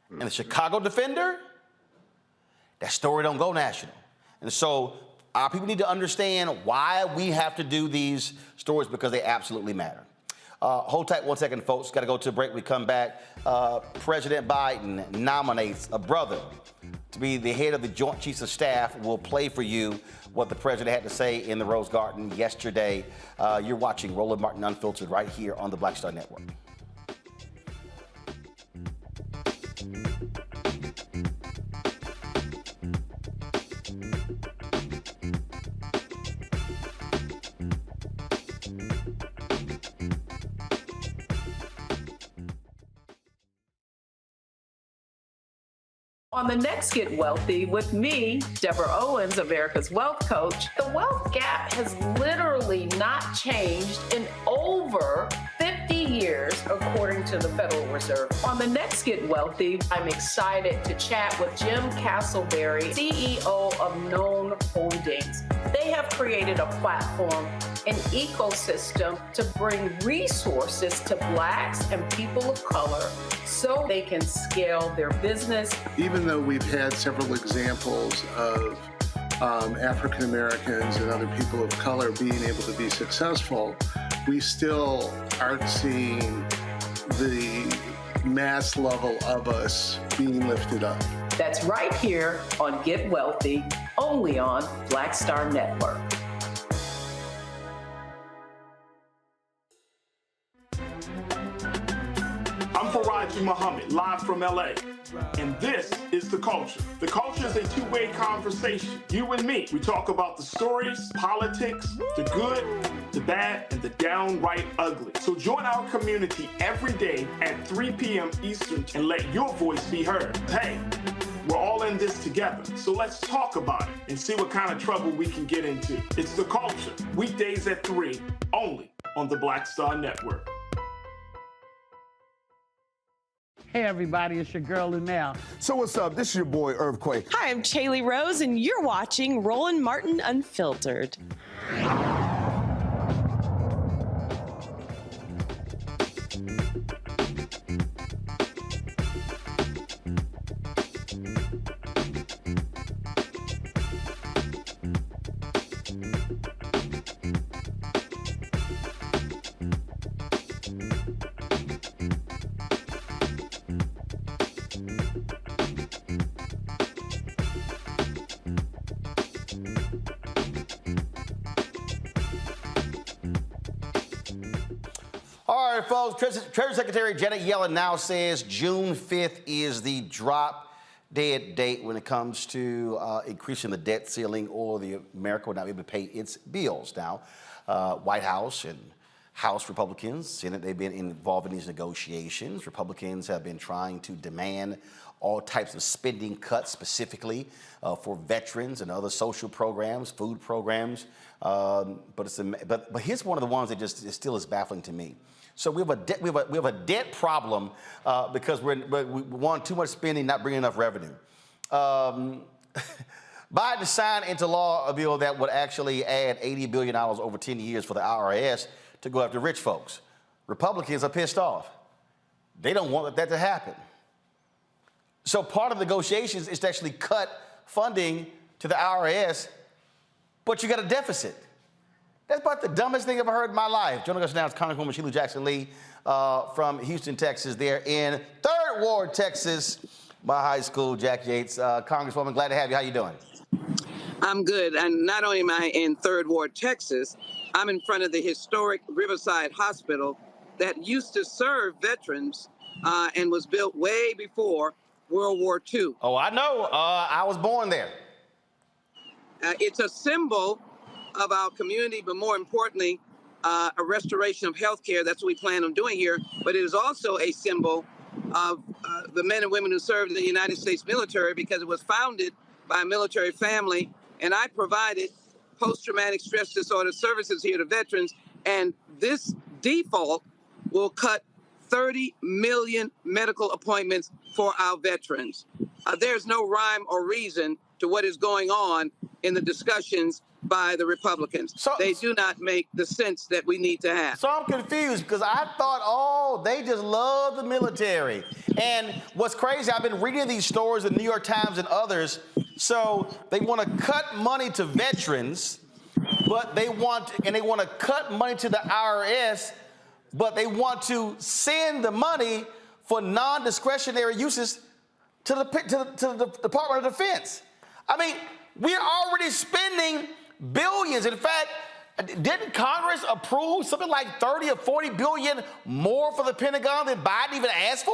and the Chicago Defender, that story don't go national. And so our people need to understand why we have to do these stories, because they absolutely matter. Hold tight 1 second, folks. Got to go to a break. We come back. President Biden nominates a brother to be the head of the Joint Chiefs of Staff. We'll play for you what the president had to say in the Rose Garden yesterday. You're watching Roland Martin Unfiltered right here on the Black Star Network. On the next Get Wealthy with me, Deborah Owens, America's Wealth Coach, the wealth gap has literally not changed in over 50 years, according to the Federal Reserve. On the next Get Wealthy, I'm excited to chat with Jim Castleberry, CEO of Known Holdings. They have created a platform, an ecosystem to bring resources to Blacks and people of color so they can scale their business. Even though we've had several examples of African Americans and other people of color being able to be successful, we still aren't seeing the mass level of us being lifted up. That's right here on Get Wealthy, only on Black Star Network. I'm for ride Kofi Muhammad, live from LA. And this is The Culture. The Culture is a two-way conversation. You and me. We talk about the stories, politics, the good, the bad, and the downright ugly. So join our community every day at 3 p.m. Eastern and let your voice be heard. Hey, we're all in this together. So let's talk about it and see what kind of trouble we can get into. It's The Culture, weekdays at 3, only on the Black Star Network. Hey everybody, it's your girl Lunel. So what's up? This is your boy Earthquake. Hi, I'm Chaley Rose, and you're watching Roland Martin Unfiltered. All right, folks. Treasury Secretary Janet Yellen now says June 5th is the drop-dead date when it comes to increasing the debt ceiling, or the America will not be able to pay its bills. Now, White House and House Republicans, Senate, they've been involved in these negotiations. Republicans have been trying to demand all types of spending cuts, specifically for veterans and other social programs, food programs. But here's one of the ones that just still is baffling to me. So we have a debt problem because we want too much spending, not bringing enough revenue. Biden signed into law a bill that would actually add $80 billion over 10 years for the IRS to go after rich folks. Republicans are pissed off. They don't want that to happen. So part of the negotiations is to actually cut funding to the IRS, but you got a deficit. That's about the dumbest thing I've ever heard in my life. Joining us now is Congresswoman Sheila Jackson Lee from Houston, Texas, there in 3rd Ward, Texas, my high school, Jack Yates. Congresswoman, glad to have you. How you doing? I'm good. And not only am I in 3rd Ward, Texas, I'm in front of the historic Riverside Hospital that used to serve veterans and was built way before World War II. Oh, I know. I was born there. It's a symbol of our community, but more importantly, a restoration of healthcare. That's what we plan on doing here. But it is also a symbol of the men and women who served in the United States military, because it was founded by a military family. And I provided post-traumatic stress disorder services here to veterans. And this default will cut 30 million medical appointments for our veterans. There's no rhyme or reason to what is going on in the discussions by the Republicans. They do not make the sense that we need to have. So I'm confused, because I thought, they just love the military. And what's crazy, I've been reading these stories in the New York Times and others. So they want to cut money to veterans, but they want to cut money to the IRS, but they want to send the money for non-discretionary uses to the Department of Defense. I mean, we're already spending billions. In fact, didn't Congress approve something like 30 or 40 billion more for the Pentagon than Biden even asked for?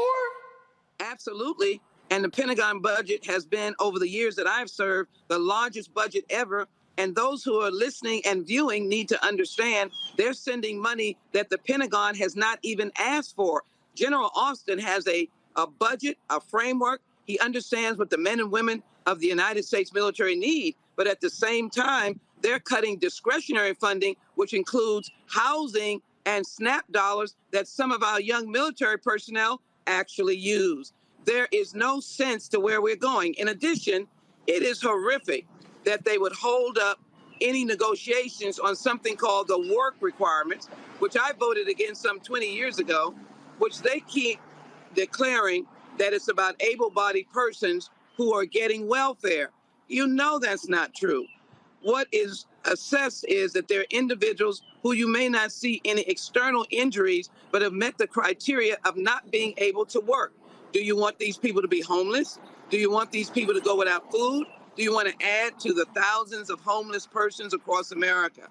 Absolutely. And the Pentagon budget has been, over the years that I've served, the largest budget ever. And those who are listening and viewing need to understand they're sending money that the Pentagon has not even asked for. General Austin has a budget, a framework. He understands what the men and women of the United States military need. But at the same time, they're cutting discretionary funding, which includes housing and SNAP dollars that some of our young military personnel actually use. There is no sense to where we're going. In addition, it is horrific that they would hold up any negotiations on something called the work requirements, which I voted against some 20 years ago, which they keep declaring that it's about able-bodied persons who are getting welfare. You know that's not true. What is assessed is that there are individuals who you may not see any external injuries, but have met the criteria of not being able to work. Do you want these people to be homeless? Do you want these people to go without food? Do you want to add to the thousands of homeless persons across America?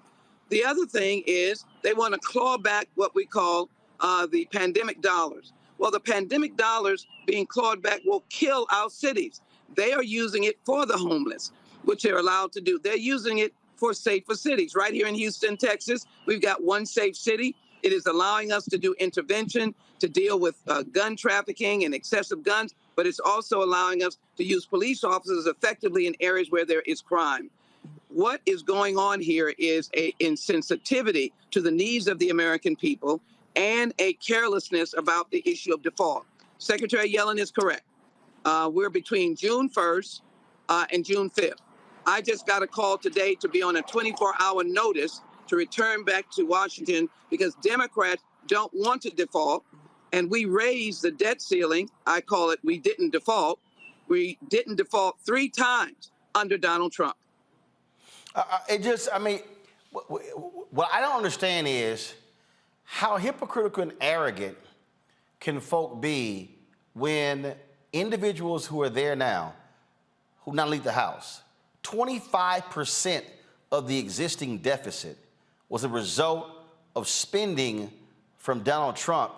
The other thing is they want to claw back what we call the pandemic dollars. Well, the pandemic dollars being clawed back will kill our cities. They are using it for the homeless, which they're allowed to do. They're using it for safer cities. Right here in Houston, Texas, we've got one safe city. It is allowing us to do intervention to deal with gun trafficking and excessive guns, but it's also allowing us to use police officers effectively in areas where there is crime. What is going on here is an insensitivity to the needs of the American people and a carelessness about the issue of default. Secretary Yellen is correct. We're between June 1st and June 5th. I just got a call today to be on a 24-hour notice to return back to Washington because Democrats don't want to default. And we raised the debt ceiling. I call it we didn't default. We didn't default 3 times under Donald Trump. What I don't understand is how hypocritical and arrogant can folk be when individuals who are there now, who now leave the House, 25% of the existing deficit was a result of spending from Donald Trump.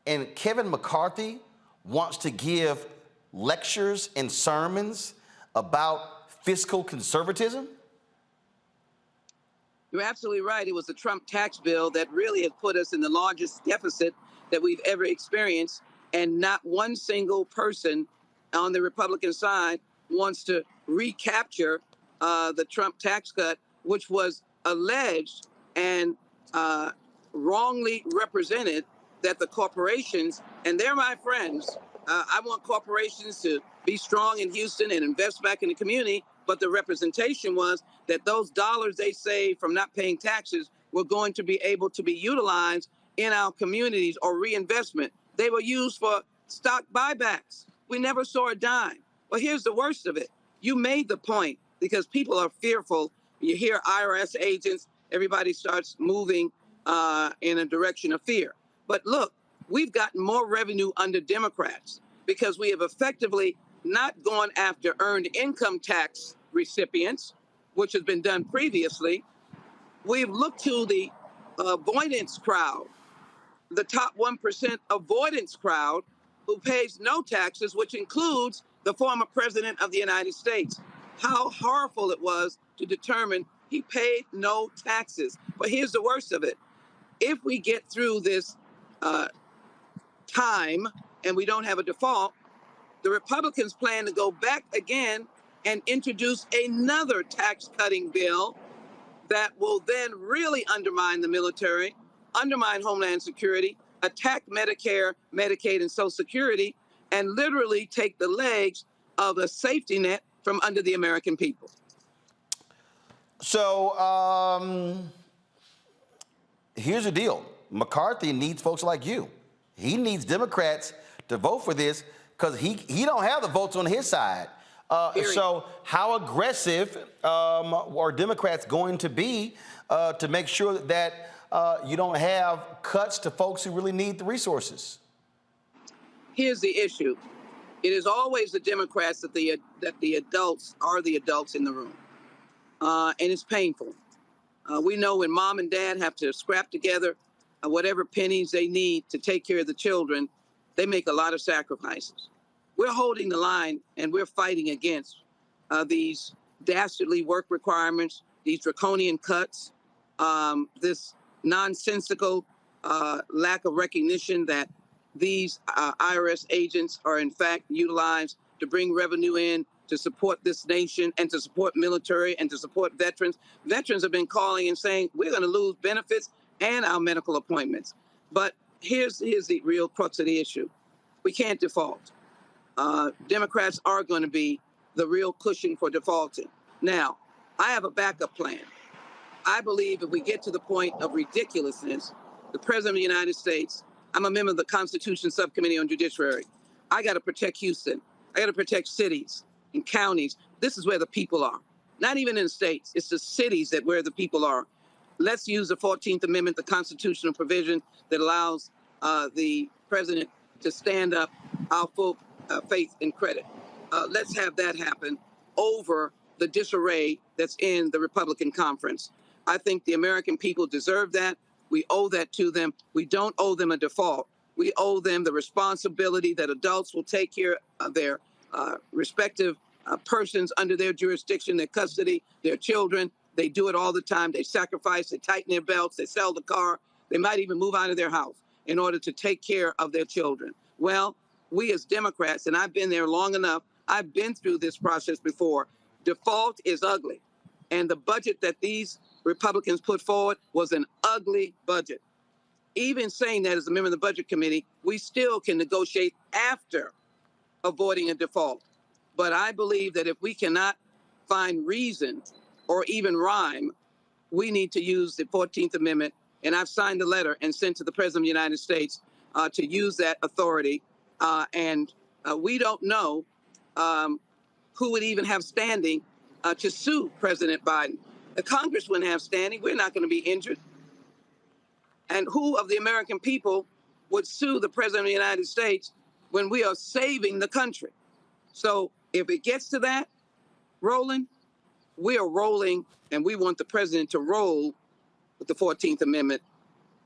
And Kevin McCarthy wants to give lectures and sermons about fiscal conservatism? You're absolutely right. It was the Trump tax bill that really has put us in the largest deficit that we've ever experienced. And not one single person on the Republican side wants to recapture the Trump tax cut, which was alleged and wrongly represented that the corporations, and they're my friends, I want corporations to be strong in Houston and invest back in the community, but the representation was that those dollars they saved from not paying taxes were going to be able to be utilized in our communities or reinvestment. They were used for stock buybacks. We never saw a dime. Well, here's the worst of it. You made the point because people are fearful. You hear IRS agents, everybody starts moving in a direction of fear. But look, we've gotten more revenue under Democrats because we have effectively not gone after earned income tax recipients, which has been done previously. We've looked to the avoidance crowd, the top 1% avoidance crowd who pays no taxes, which includes the former president of the United States. How horrible it was to determine he paid no taxes. But here's the worst of it. If we get through this time and we don't have a default, the Republicans plan to go back again and introduce another tax-cutting bill that will then really undermine the military, undermine Homeland Security, attack Medicare, Medicaid, and Social Security, and literally take the legs of a safety net from under the American people. So here's the deal. McCarthy needs folks like you. He needs Democrats to vote for this because he don't have the votes on his side. So how aggressive are Democrats going to be to make sure that you don't have cuts to folks who really need the resources? Here's the issue. It is always the Democrats that the adults are the adults in the room. And it's painful. We know when mom and dad have to scrap together whatever pennies they need to take care of the children, they make a lot of sacrifices. We're holding the line and we're fighting against these dastardly work requirements, these draconian cuts, this nonsensical lack of recognition that these IRS agents are in fact utilized to bring revenue in to support this nation and to support military and to support veterans. Veterans have been calling and saying, we're going to lose benefits and our medical appointments. But here's the real crux of the issue. We can't default. Democrats are going to be the real cushion for defaulting. Now, I have a backup plan. I believe if we get to the point of ridiculousness, the President of the United States, I'm a member of the Constitution Subcommittee on Judiciary. I got to protect Houston. I got to protect cities and counties. This is where the people are. Not even in the states. It's the cities that where the people are. Let's use the 14th Amendment, the constitutional provision that allows the president to stand up our full faith and credit. Let's have that happen over the disarray that's in the Republican conference. I think the American people deserve that. We owe that to them. We don't owe them a default. We owe them the responsibility that adults will take care of their respective persons under their jurisdiction, their custody, their children. They do it all the time. They sacrifice, they tighten their belts, they sell the car. They might even move out of their house in order to take care of their children. Well, we as Democrats, and I've been there long enough, I've been through this process before. Default is ugly. And the budget that these Republicans put forward was an ugly budget. Even saying that as a member of the Budget Committee, we still can negotiate after avoiding a default. But I believe that if we cannot find reason or even rhyme, we need to use the 14th Amendment. And I've signed a letter and sent to the President of the United States to use that authority. We don't know who would even have standing to sue President Biden. The Congress wouldn't have standing. We're not going to be injured. And who of the American people would sue the President of the United States when we are saving the country? So if it gets to that, Roland, we are rolling, and we want the president to roll with the 14th Amendment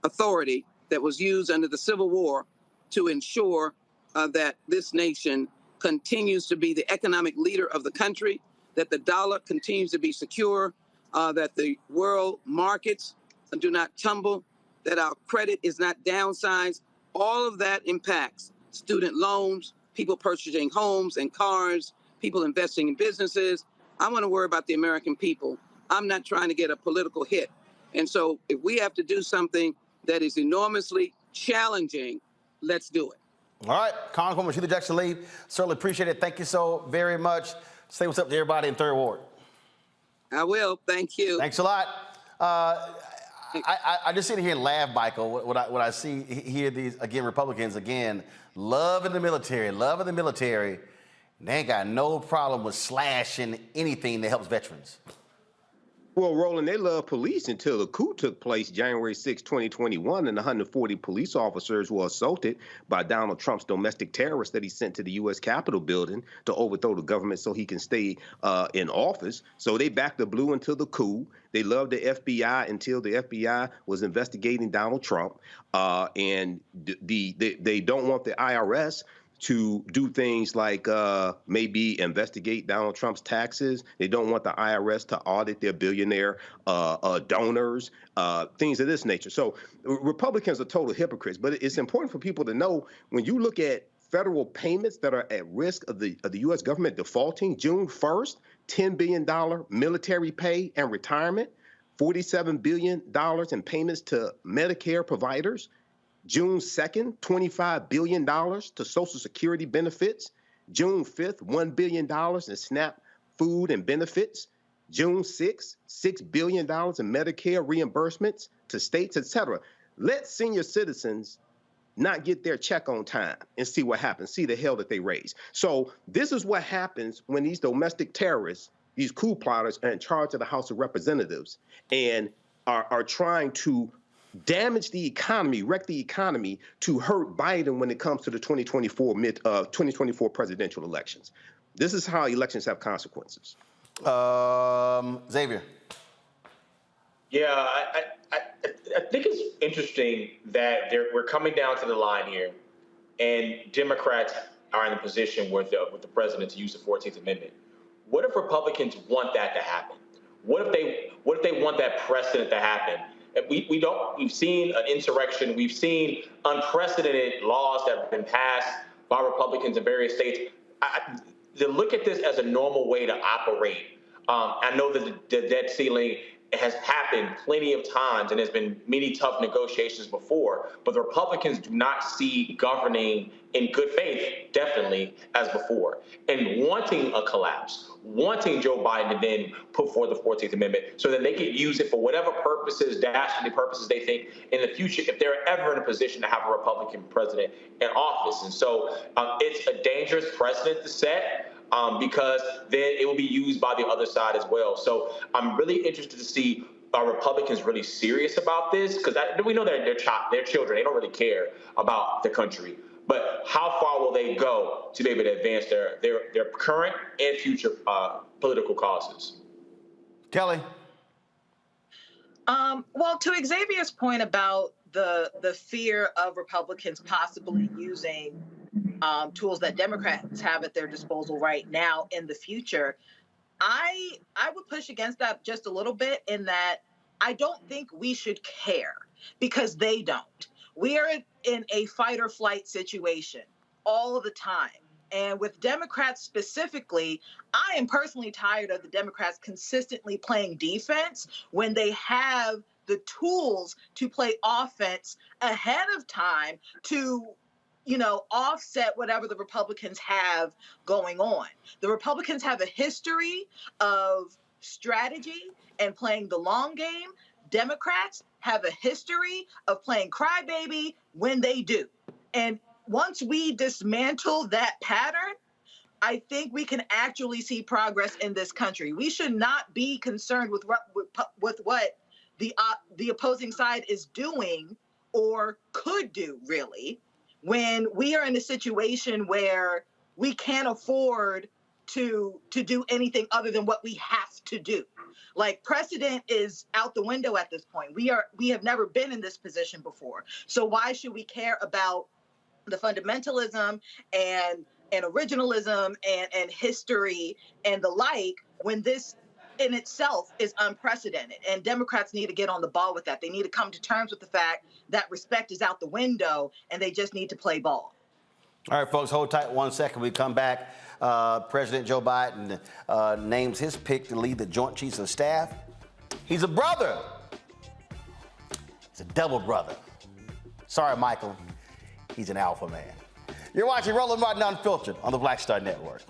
authority that was used under the Civil War to ensure that this nation continues to be the economic leader of the country, that the dollar continues to be secure, that the world markets do not tumble, that our credit is not downsized. All of that impacts student loans, people purchasing homes and cars, people investing in businesses. I want to worry about the American people. I'm not trying to get a political hit. And so if we have to do something that is enormously challenging, let's do it. All right, Congresswoman Sheila Jackson Lee, certainly appreciate it. Thank you so very much. Say what's up to everybody in Third Ward. I will. Thank you. Thanks a lot. I just sit here and laugh, Michael, when I hear these, again, Republicans, again, loving the military. They ain't got no problem with slashing anything that helps veterans. Well, Roland, they love police until the coup took place January 6, 2021, and 140 police officers were assaulted by Donald Trump's domestic terrorists that he sent to the U.S. Capitol building to overthrow the government so he can stay in office. So they backed the blue until the coup. They loved the FBI until the FBI was investigating Donald Trump. And they don't want the IRS to do things like maybe investigate Donald Trump's taxes. They don't want the IRS to audit their billionaire donors, things of this nature. So Republicans are total hypocrites. But it's important for people to know, when you look at federal payments that are at risk of the U.S. government defaulting, June 1st, $10 billion military pay and retirement, $47 billion in payments to Medicare providers, June 2nd, $25 billion to Social Security benefits. June 5th, $1 billion in SNAP food and benefits. June 6th, $6 billion in Medicare reimbursements to states, etc. Let senior citizens not get their check on time and see what happens, see the hell that they raise. So this is what happens when these domestic terrorists, these coup plotters, are in charge of the House of Representatives and are trying to damage the economy, wreck the economy to hurt Biden when it comes to the 2024 presidential elections. This is how elections have consequences. Xavier. Yeah, I think it's interesting that we're coming down to the line here, and Democrats are in a position with the president to use the 14th Amendment. What if Republicans want that to happen? What if they want that precedent to happen? We've seen an insurrection. We've seen unprecedented laws that have been passed by Republicans in various states. To look at this as a normal way to operate, I know that the debt ceiling has happened plenty of times and there's been many tough negotiations before, but the Republicans do not see governing in good faith, definitely, as before. And wanting a collapse, wanting Joe Biden to then put forward the 14th Amendment so that they can use it for whatever purposes, dastardly purposes they think in the future, if they're ever in a position to have a Republican president in office. And so it's a dangerous precedent to set. Because then it will be used by the other side as well. So I'm really interested to see, are Republicans really serious about this? Because we know that they're children. They don't really care about the country. But how far will they go to be able to advance their current and future political causes? Kelly. Well, to Xavier's point about the fear of Republicans possibly using tools that Democrats have at their disposal right now in the future, I would push against that just a little bit, in that I don't think we should care, because they don't. We are in a fight or flight situation all the time. And with Democrats specifically, I am personally tired of the Democrats consistently playing defense when they have the tools to play offense ahead of time to, offset whatever the Republicans have going on. The Republicans have a history of strategy and playing the long game. Democrats have a history of playing crybaby when they do. And once we dismantle that pattern, I think we can actually see progress in this country. We should not be concerned with what the opposing side is doing or could do, really, when we are in a situation where we can't afford to do anything other than what we have to do. Like, precedent is out the window at this point. We have never been in this position before. So why should we care about the fundamentalism and originalism and history and the like, when this in itself is unprecedented? And Democrats need to get on the ball with that. They need to come to terms with the fact that respect is out the window, and they just need to play ball. All right, folks, hold tight 1 second. We come back. President Joe Biden names his pick to lead the Joint Chiefs of Staff. He's a brother. He's a double brother. Sorry, Michael. He's an alpha man. You're watching Roland Martin Unfiltered on the Black Star Network.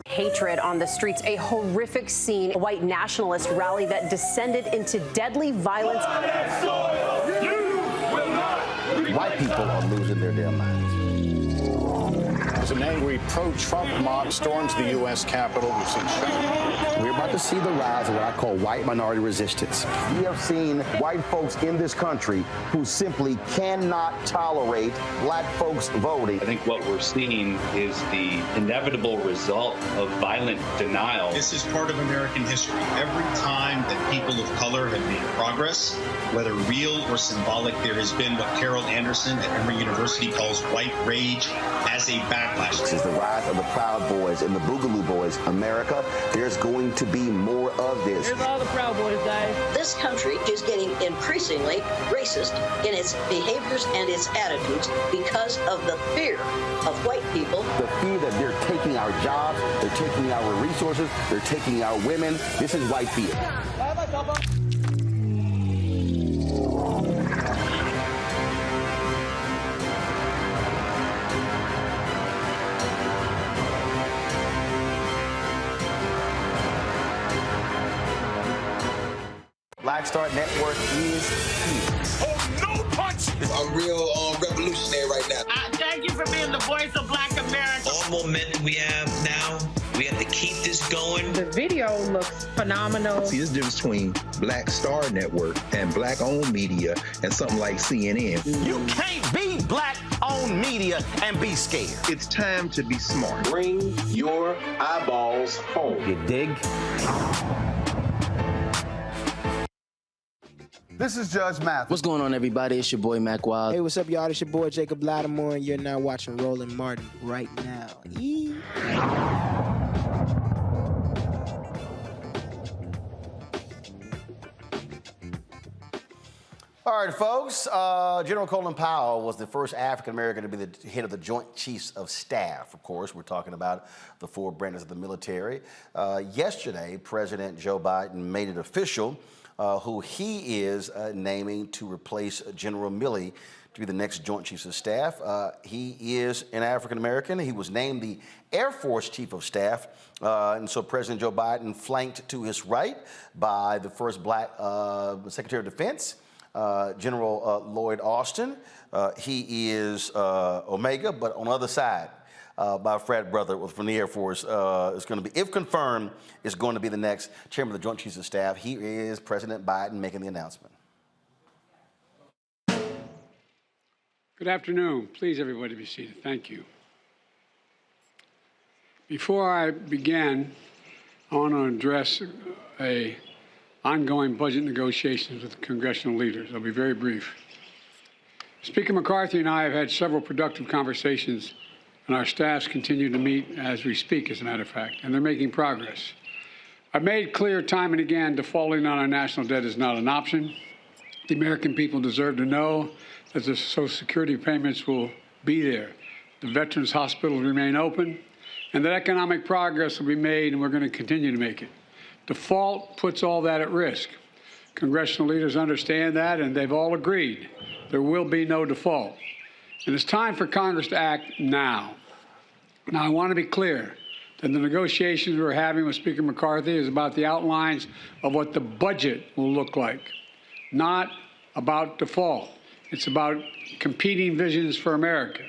Hatred on the streets, a horrific scene, a white nationalist rally that descended into deadly violence. White people are losing their damn minds. As an angry pro-Trump mob storms the U.S. Capitol, we've seen We're about to see the rise of what I call white minority resistance. We have seen white folks in this country who simply cannot tolerate black folks voting. I think what we're seeing is the inevitable result of violent denial. This is part of American history. Every time that people of color have made progress, whether real or symbolic, there has been what Carol Anderson at Emory University calls white rage as a backlash. This is the rise of the Proud Boys and the Boogaloo Boys. America, there's going to be more of this. Here's all the Proud Boys, Dave. This country is getting increasingly racist in its behaviors and its attitudes because of the fear of white people. The fear that they're taking our jobs, they're taking our resources, they're taking our women. This is white fear. Black Star Network is here. Oh, no punch! I'm real revolutionary right now. Thank you for being the voice of Black America. All momentum we have now, we have to keep this going. The video looks phenomenal. See, there's a difference between Black Star Network and black-owned media and something like CNN. You can't be black-owned media and be scared. It's time to be smart. Bring your eyeballs home. You dig? This is Judge Mathis. What's going on, everybody? It's your boy, Mac Wild. Hey, what's up, y'all? It's your boy, Jacob Lattimore, and you're now watching Roland Martin right now. Yee. All right, folks. General Colin Powell was the first African-American to be the head of the Joint Chiefs of Staff. Of course, we're talking about the four branches of the military. Yesterday, President Joe Biden made it official who he is naming to replace General Milley to be the next Joint Chiefs of Staff. He is an African-American. He was named the Air Force Chief of Staff. And so President Joe Biden, flanked to his right by the first black Secretary of Defense, General Lloyd Austin. He is Omega, but on the other side, my frat brother from the Air Force is going to be, if confirmed, is going to be the next chairman of the Joint Chiefs of Staff. Here is President Biden making the announcement. Good afternoon. Please, everybody, be seated. Thank you. Before I begin, I want to address a ongoing budget negotiations with congressional leaders. I'll be very brief. Speaker McCarthy and I have had several productive conversations, and our staffs continue to meet as we speak, as a matter of fact, and they're making progress. I've made clear time and again defaulting on our national debt is not an option. The American people deserve to know that the Social Security payments will be there, the veterans' hospitals remain open, and that economic progress will be made, and we're going to continue to make it. Default puts all that at risk. Congressional leaders understand that, and they've all agreed there will be no default. And it's time for Congress to act now. Now, I want to be clear that the negotiations we're having with Speaker McCarthy is about the outlines of what the budget will look like, not about default. It's about competing visions for America.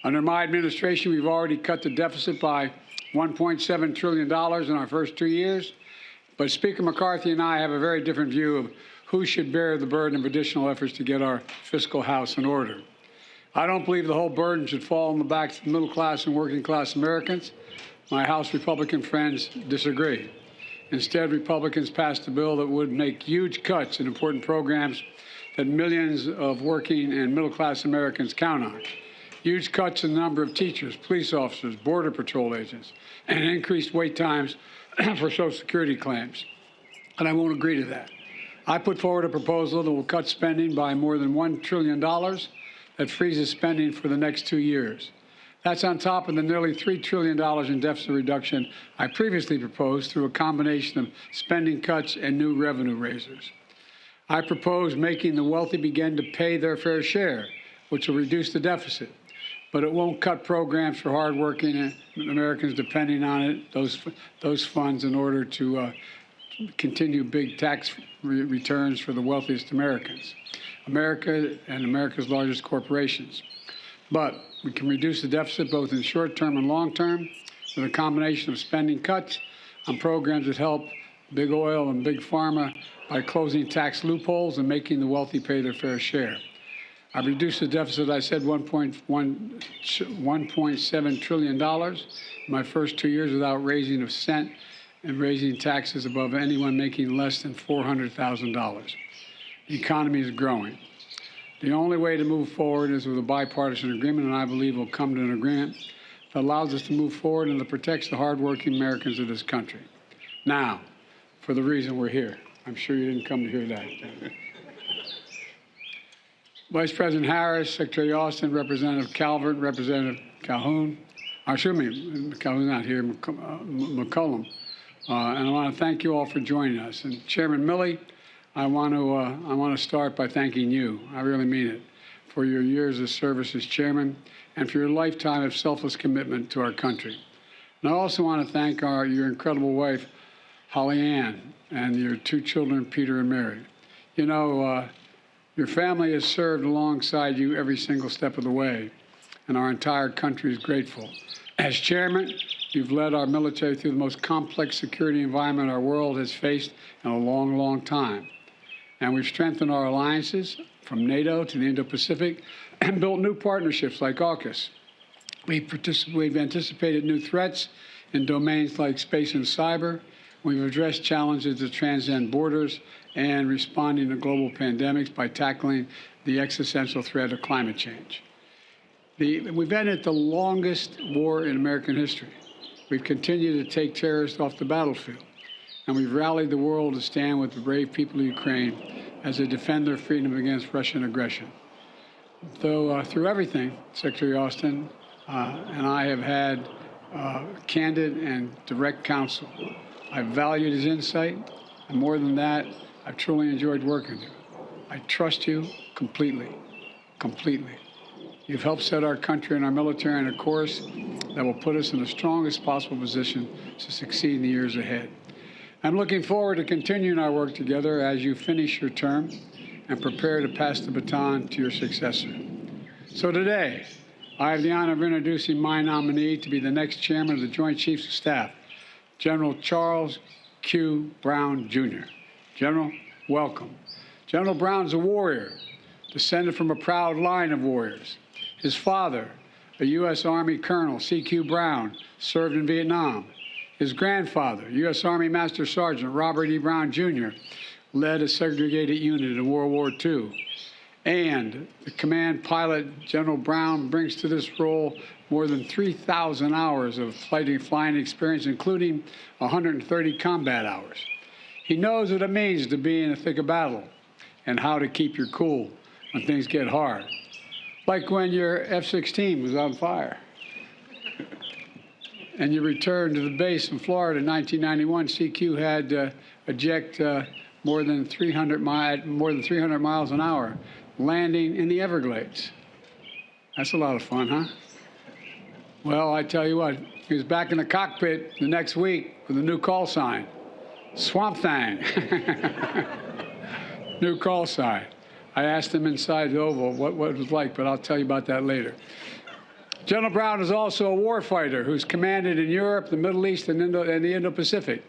Under my administration, we've already cut the deficit by $1.7 trillion in our first 2 years. But Speaker McCarthy and I have a very different view of who should bear the burden of additional efforts to get our fiscal house in order. I don't believe the whole burden should fall on the backs of middle class and working class Americans. My House Republican friends disagree. Instead, Republicans passed a bill that would make huge cuts in important programs that millions of working and middle class Americans count on. Huge cuts in the number of teachers, police officers, Border Patrol agents, and increased wait times for Social Security claims. And I won't agree to that. I put forward a proposal that will cut spending by more than $1 trillion that freezes spending for the next 2 years. That's on top of the nearly $3 trillion in deficit reduction I previously proposed through a combination of spending cuts and new revenue raisers. I propose making the wealthy begin to pay their fair share, which will reduce the deficit. But it won't cut programs for hardworking Americans depending on it, those funds, in order to continue big tax returns for the wealthiest Americans, America and America's largest corporations. But we can reduce the deficit both in short term and long term with a combination of spending cuts on programs that help big oil and big pharma by closing tax loopholes and making the wealthy pay their fair share. I've reduced the deficit, I said, $1.7 trillion in my first 2 years without raising a cent and raising taxes above anyone making less than $400,000. The economy is growing. The only way to move forward is with a bipartisan agreement, and I believe we'll come to an agreement that allows us to move forward and that protects the hardworking Americans of this country. Now, for the reason we're here. I'm sure you didn't come to hear that. Vice President Harris, Secretary Austin, Representative Calvert, Representative Calhoun, Calhoun's not here, McCollum. And I want to thank you all for joining us. And Chairman Milley, I want to start by thanking you. I really mean it, for your years of service as chairman and for your lifetime of selfless commitment to our country. And I also want to thank your incredible wife, Holly Ann, and your 2 children, Peter and Mary. You know, your family has served alongside you every single step of the way, and our entire country is grateful. As chairman, you've led our military through the most complex security environment our world has faced in a long, long time. And we've strengthened our alliances from NATO to the Indo-Pacific and built new partnerships like AUKUS. We've anticipated new threats in domains like space and cyber. We've addressed challenges that transcend borders and responding to global pandemics by tackling the existential threat of climate change. We've been at the longest war in American history. We've continued to take terrorists off the battlefield, and we've rallied the world to stand with the brave people of Ukraine as they defend their freedom against Russian aggression. Though through everything, Secretary Austin and I have had candid and direct counsel. I've valued his insight, and more than that, I've truly enjoyed working with you. I trust you completely, completely. You've helped set our country and our military on a course that will put us in the strongest possible position to succeed in the years ahead. I'm looking forward to continuing our work together as you finish your term and prepare to pass the baton to your successor. So today, I have the honor of introducing my nominee to be the next chairman of the Joint Chiefs of Staff, General Charles Q. Brown, Jr. General, welcome. General Brown's a warrior, descended from a proud line of warriors. His father, a U.S. Army Colonel, C.Q. Brown, served in Vietnam. His grandfather, U.S. Army Master Sergeant Robert E. Brown Jr., led a segregated unit in World War II. And the command pilot, General Brown, brings to this role more than 3,000 hours of flying experience, including 130 combat hours. He knows what it means to be in the thick of battle and how to keep your cool when things get hard. Like when your F-16 was on fire and you returned to the base in Florida in 1991, CQ had to eject more than 300 miles an hour, landing in the Everglades. That's a lot of fun, huh? Well, I tell you what, he was back in the cockpit the next week with a new call sign, Swamp Thing. New call sign. I asked him inside the Oval what it was like, but I'll tell you about that later. General Brown is also a warfighter who's commanded in Europe, the Middle East, and the Indo-Pacific.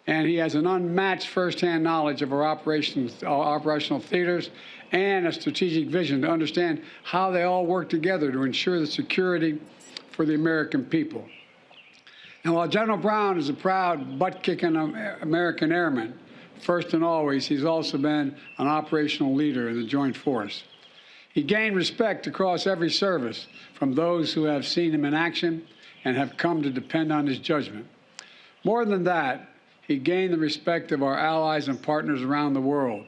And he has an unmatched firsthand knowledge of our operational theaters and a strategic vision to understand how they all work together to ensure the security for the American people. And while General Brown is a proud, butt-kicking American airman, first and always, he's also been an operational leader in the Joint Force. He gained respect across every service from those who have seen him in action and have come to depend on his judgment. More than that, he gained the respect of our allies and partners around the world,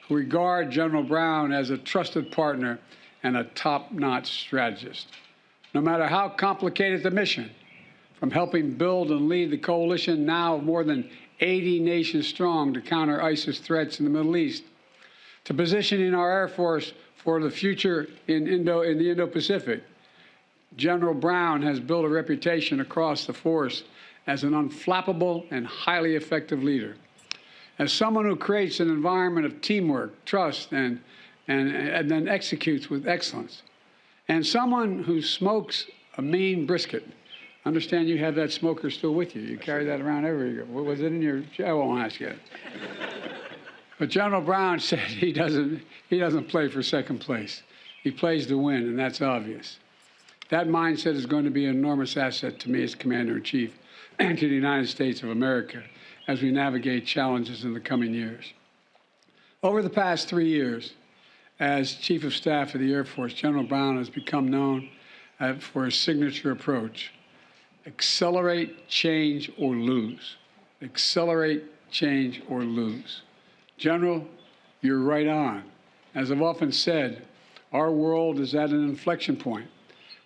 who regard General Brown as a trusted partner and a top-notch strategist. No matter how complicated the mission, from helping build and lead the coalition now of more than 80 nations strong to counter ISIS threats in the Middle East, to positioning our Air Force for the future in the Indo-Pacific, General Brown has built a reputation across the force as an unflappable and highly effective leader. As someone who creates an environment of teamwork, trust, and then executes with excellence. And someone who smokes a mean brisket. Understand you have that smoker still with you. You carry that around everywhere you go. Was it in your, I won't ask you. But General Brown said he doesn't play for second place. He plays to win, and that's obvious. That mindset is going to be an enormous asset to me as Commander-in-Chief and to the United States of America as we navigate challenges in the coming years. Over the past 3 years, as Chief of Staff of the Air Force, General Brown has become known for his signature approach: accelerate, change, or lose. Accelerate, change, or lose. General, you're right on. As I've often said, our world is at an inflection point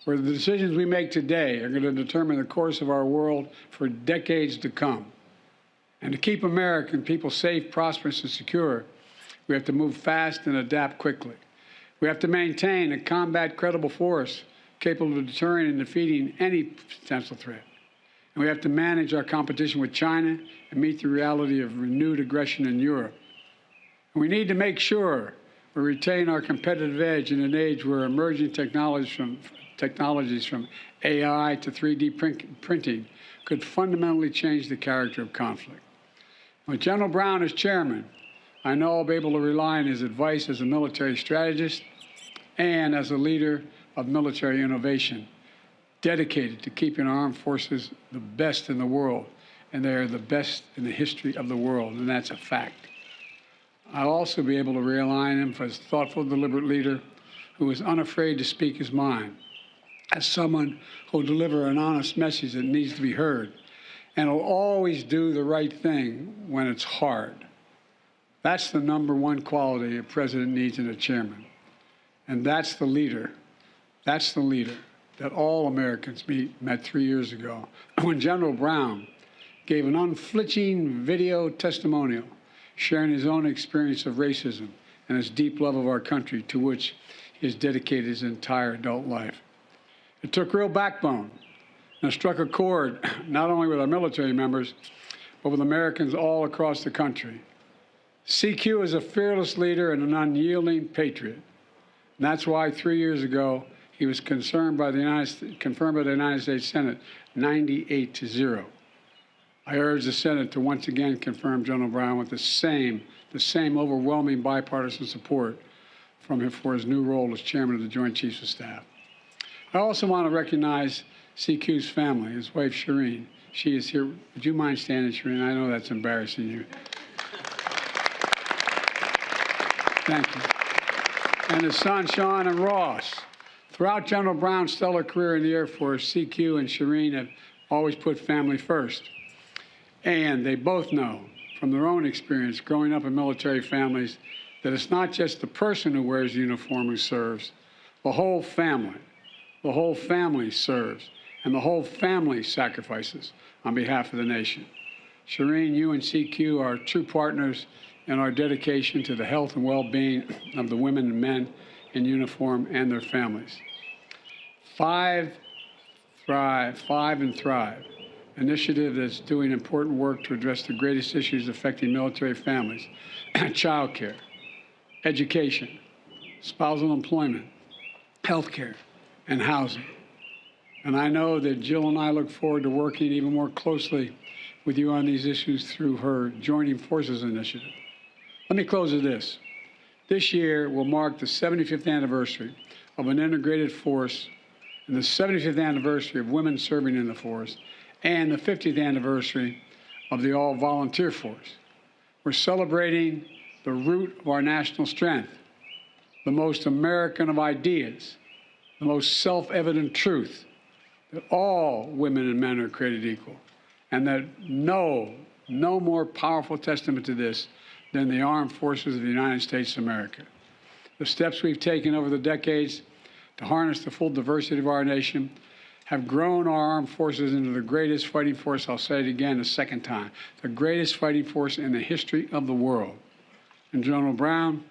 where the decisions we make today are going to determine the course of our world for decades to come. And to keep American people safe, prosperous, and secure, we have to move fast and adapt quickly. We have to maintain a combat credible force capable of deterring and defeating any potential threat. And we have to manage our competition with China and meet the reality of renewed aggression in Europe. And we need to make sure we retain our competitive edge in an age where emerging technologies from AI to 3D printing could fundamentally change the character of conflict. With General Brown as chairman, I know I'll be able to rely on his advice as a military strategist and as a leader of military innovation, dedicated to keeping our armed forces the best in the world, and they are the best in the history of the world, and that's a fact. I'll also be able to rely on him as a thoughtful, deliberate leader who is unafraid to speak his mind, as someone who will deliver an honest message that needs to be heard, and will always do the right thing when it's hard. That's the #1 quality a president needs in a chairman. And that's the leader that all Americans met 3 years ago when General Brown gave an unflinching video testimonial sharing his own experience of racism and his deep love of our country, to which he has dedicated his entire adult life. It took real backbone and it struck a chord not only with our military members, but with Americans all across the country. CQ is a fearless leader and an unyielding patriot. And that's why 3 years ago, he was confirmed by the United States Senate 98-0. I urge the Senate to once again confirm General Brown with the same overwhelming bipartisan support from him for his new role as chairman of the Joint Chiefs of Staff. I also want to recognize CQ's family, his wife Shireen, She is here. Would you mind standing, Shireen? I know that's embarrassing you. Thank you. And his son, Sean and Ross. Throughout General Brown's stellar career in the Air Force, CQ and Shireen have always put family first. And they both know from their own experience growing up in military families that it's not just the person who wears the uniform who serves. The whole family serves, and the whole family sacrifices on behalf of the nation. Shireen, you and CQ are true partners in our dedication to the health and well-being of the women and men in uniform and their families. Five and Thrive, initiative that's doing important work to address the greatest issues affecting military families: child care, education, spousal employment, health care, and housing. And I know that Jill and I look forward to working even more closely with you on these issues through her Joining Forces initiative. Let me close with this. This year will mark the 75th anniversary of an integrated force and the 75th anniversary of women serving in the force and the 50th anniversary of the all-volunteer force. We're celebrating the root of our national strength, the most American of ideas, the most self-evident truth that all women and men are created equal, and that no more powerful testament to this than the armed forces of the United States of America. The steps we've taken over the decades to harness the full diversity of our nation have grown our armed forces into the greatest fighting force, I'll say it again a second time, the greatest fighting force in the history of the world. And General Brown,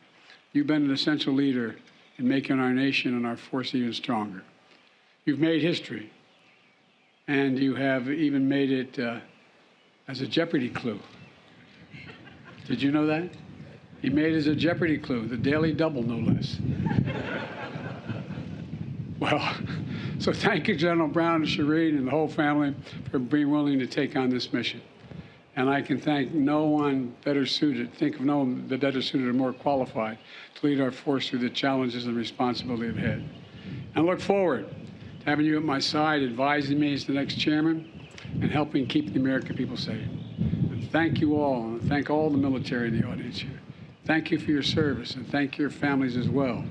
you've been an essential leader in making our nation and our force even stronger. You've made history, and you have even made it as a Jeopardy clue. Did you know that? He made it as a Jeopardy clue, the Daily Double, no less. Well, so thank you, General Brown and Shireen and the whole family for being willing to take on this mission. And I can thank no one better suited, think of no one better suited or more qualified to lead our force through the challenges and responsibility ahead. And look forward to having you at my side, advising me as the next chairman and helping keep the American people safe. And thank you all, and thank all the military in the audience here. Thank you for your service, and thank your families as well.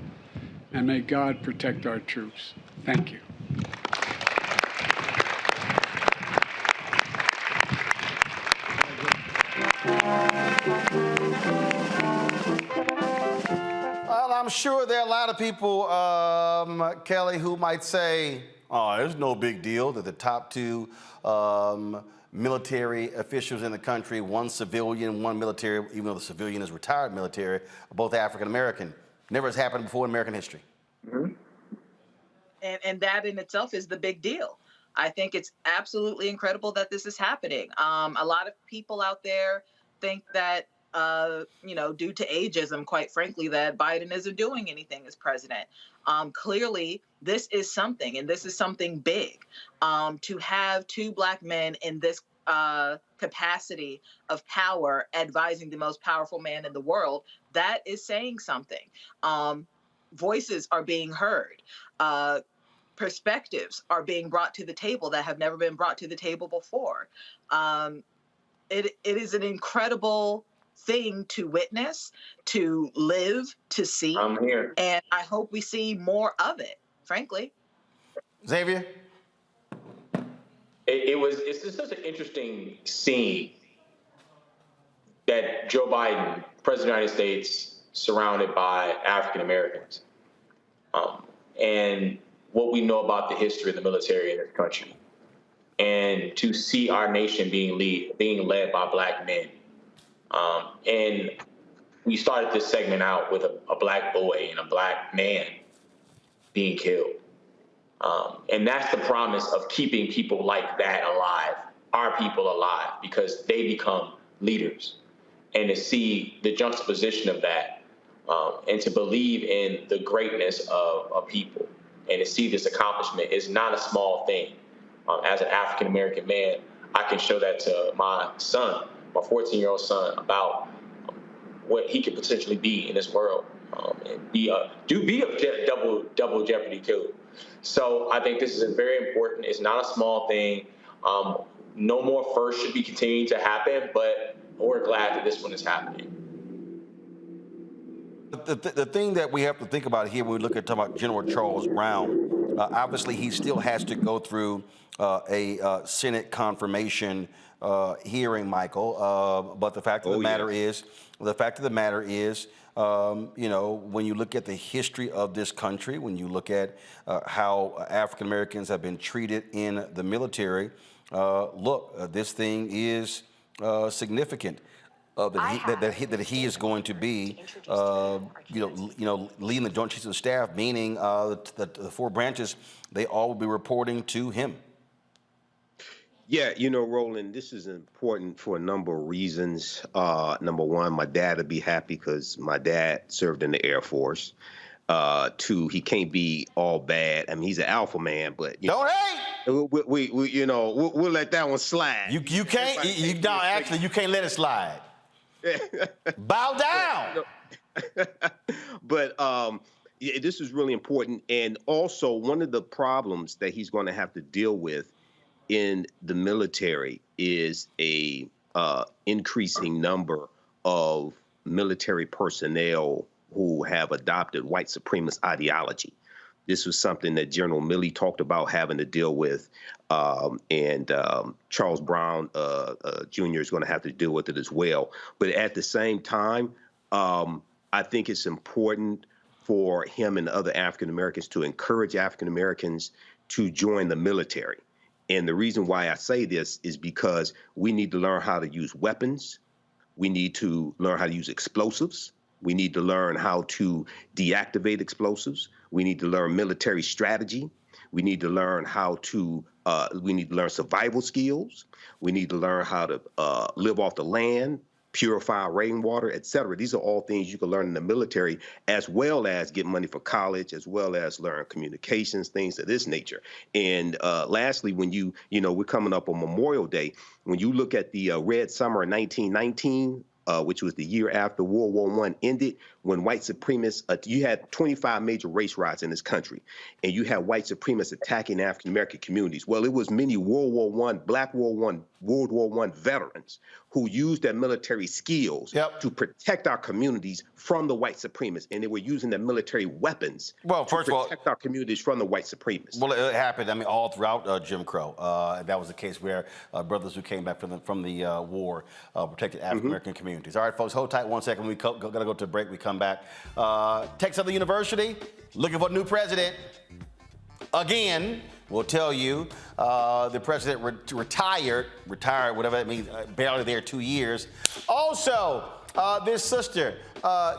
And may God protect our troops. Thank you. Well, I'm sure there are a lot of people, Kelly, who might say, oh, there's no big deal that the top two military officials in the country, one civilian, one military, even though the civilian is retired military, are both African American. Never has happened before in American history. Mm-hmm. And that in itself is the big deal. I think it's absolutely incredible that this is happening. A lot of people out there think that, due to ageism, quite frankly, that Biden isn't doing anything as president. Clearly, this is something, and this is something big. To have two Black men in this capacity of power advising the most powerful man in the world, that is saying something. Voices are being heard. Perspectives are being brought to the table that have never been brought to the table before. It is an incredible thing to witness, to live, to see. I'm here. And I hope we see more of it, frankly. Xavier? It's just such an interesting scene that Joe Biden, President of the United States, surrounded by African Americans. And what we know about the history of the military in this country. And to see our nation being led by Black men. And we started this segment out with a Black boy and a Black man being killed. And that's the promise of keeping people like that alive, our people alive, because they become leaders. And to see the juxtaposition of that, and to believe in the greatness of people, and to see this accomplishment is not a small thing. As an African-American man, I can show that to my son, my 14-year-old son, about what he could potentially be in this world, and be a double jeopardy killer. So I think this is very important. It's not a small thing. no more firsts should be continuing to happen, but we're glad that this one is happening. The thing that we have to think about here when we look at talking about General Charles Brown, obviously he still has to go through a Senate confirmation hearing, Michael. But the fact of the matter is, you know, when you look at the history of this country, when you look at how African Americans have been treated in the military, this thing is significant. That he is going to be, leading the Joint Chiefs of Staff, meaning the four branches, they all will be reporting to him. Yeah, you know, Roland, this is important for a number of reasons. Number one, my dad would be happy because my dad served in the Air Force. Two, he can't be all bad. I mean, he's an alpha man, but we'll let that one slide. You can't. You can't let it slide. Bow down. But this is really important. And also, one of the problems that he's going to have to deal with in the military is a increasing number of military personnel who have adopted white supremacist ideology. This was something that General Milley talked about having to deal with, and Charles Brown Jr. is going to have to deal with it as well. But at the same time, I think it's important for him and other African Americans to encourage African Americans to join the military. And the reason why I say this is because we need to learn how to use weapons. We need to learn how to use explosives. We need to learn how to deactivate explosives. We need to learn military strategy. We need to learn how to, survival skills. We need to learn how to live off the land, purify rainwater, et cetera. These are all things you can learn in the military, as well as get money for college, as well as learn communications, things of this nature. And lastly, when we're coming up on Memorial Day, when you look at the Red Summer of 1919, which was the year after World War I ended, when white supremacists, you had 25 major race riots in this country, and you had white supremacists attacking African-American communities. Well, it was many World War I, Black World War I veterans who used their military skills to protect our communities from the white supremacists, and they were using their military weapons to protect our communities from the white supremacists. Well, it happened, I mean, all throughout Jim Crow. That was the case where brothers who came back from the war protected African-American communities. All right, folks, hold tight 1 second. We got to go to a break. We come back. Texas Southern University, looking for a new president. Again, we'll tell you, the president retired, whatever that means, barely there 2 years. Also, this sister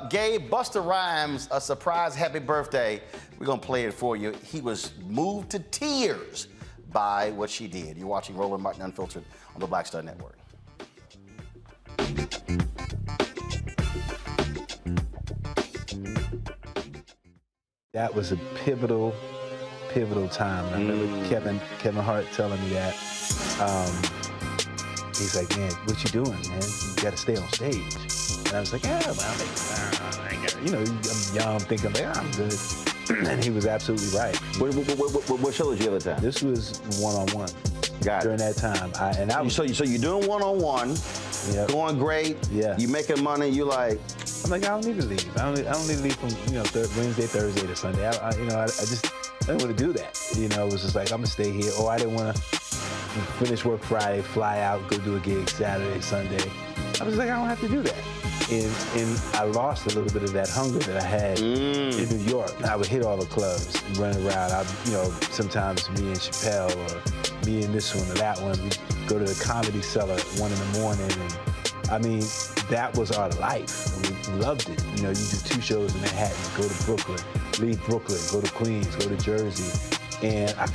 gave Busta Rhymes a surprise happy birthday. We're going to play it for you. He was moved to tears by what she did. You're watching Roland Martin Unfiltered on the Black Star Network. That was a pivotal time. I remember Kevin Hart telling me that. He's like, man, what you doing, man? You got to stay on stage. And I was like, yeah, well, I'm young, thinking, like, I'm good. And he was absolutely right. What show did you have at the time? This was one-on-one. Got it. During that time. So you're doing one-on-one, going great. Yeah. You making money. You like. I'm like, I don't need to leave. I don't need to leave from Wednesday, Thursday to Sunday. I didn't want to do that. It was just like, I'm gonna stay here. Or I didn't want to finish work Friday, fly out, go do a gig Saturday, Sunday. I was like, I don't have to do that. And I lost a little bit of that hunger that I had in New York. I would hit all the clubs, run around. Sometimes me and Chappelle, or me and this one or that one, we'd go to the Comedy Cellar at 1 in the morning. And I mean, that was our life. We loved it. You do 2 shows in Manhattan, go to Brooklyn, leave Brooklyn, go to Queens, go to Jersey. And I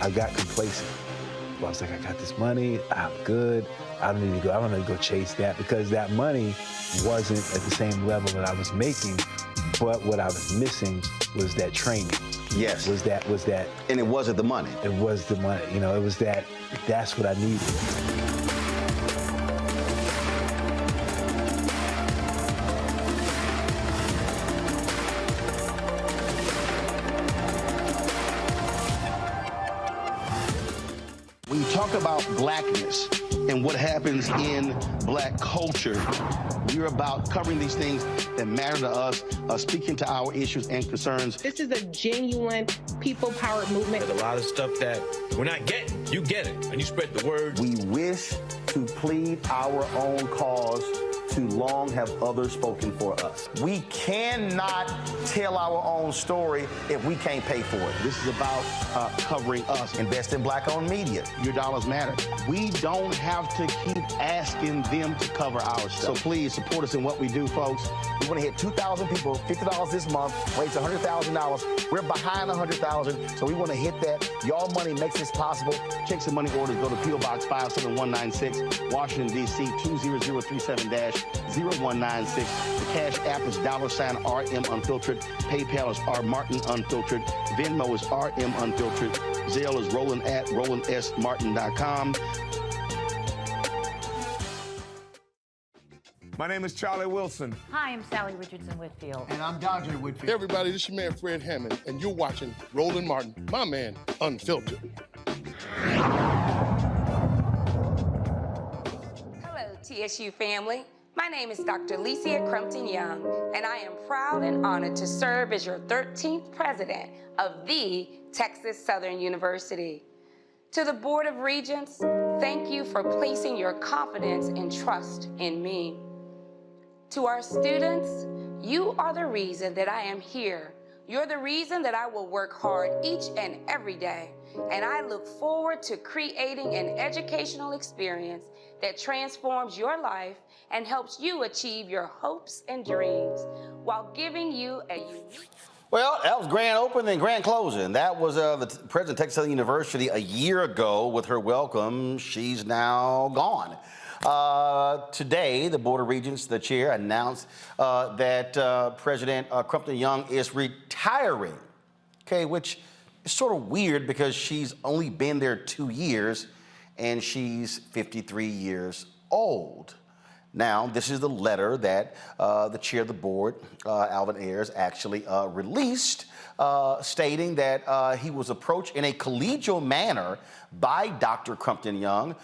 got complacent. I was like, I got this money, I'm good. I don't need to go chase that, because that money wasn't at the same level that I was making, but what I was missing was that training. Yes. Was that. And it wasn't the money. It was the money. It was that's what I needed. When you talk about about blackness and what happens in black culture. We're about covering these things that matter to us, speaking to our issues and concerns. This is a genuine people-powered movement. There's a lot of stuff that we're not getting. You get it, and you spread the word. We wish to plead our own cause. Too long have others spoken for us. We cannot tell our own story if we can't pay for it. This is about covering us. Invest in black-owned media. Your dollars matter. We don't have to keep asking them to cover our stuff. So please support us in what we do, folks. We want to hit 2,000 people, $50 this month, raise $100,000. We're behind 100,000, so we want to hit that. Y'all money makes this possible. Checks and money orders go to P.O. Box 57196, Washington, D.C. 20037-0196. The Cash App is $RM Unfiltered. PayPal is R Martin Unfiltered. Venmo is RM Unfiltered. Zelle is Roland@RolandSMartin.com. My name is Charlie Wilson. Hi, I'm Sally Richardson Whitfield. And I'm Dodger Whitfield. Hey everybody, this is your man Fred Hammond, and you're watching Roland Martin, my man, Unfiltered. Hello, TSU family. My name is Dr. Licia Crumpton-Young, and I am proud and honored to serve as your 13th president of the Texas Southern University. To the Board of Regents, thank you for placing your confidence and trust in me. To our students, you are the reason that I am here. You're the reason that I will work hard each and every day, and I look forward to creating an educational experience that transforms your life and helps you achieve your hopes and dreams while giving you a unique... Well, that was grand opening and grand closing. That was the president of Texas Southern University a year ago with her welcome. She's now gone. Today, the Board of Regents, the chair, announced that President Crumpton-Young is retiring, okay, which is sort of weird because she's only been there 2 years and she's 53 years old. Now, this is the letter that the chair of the board, Alvin Ayers, actually released, stating that he was approached in a collegial manner by Dr. Crumpton-Young.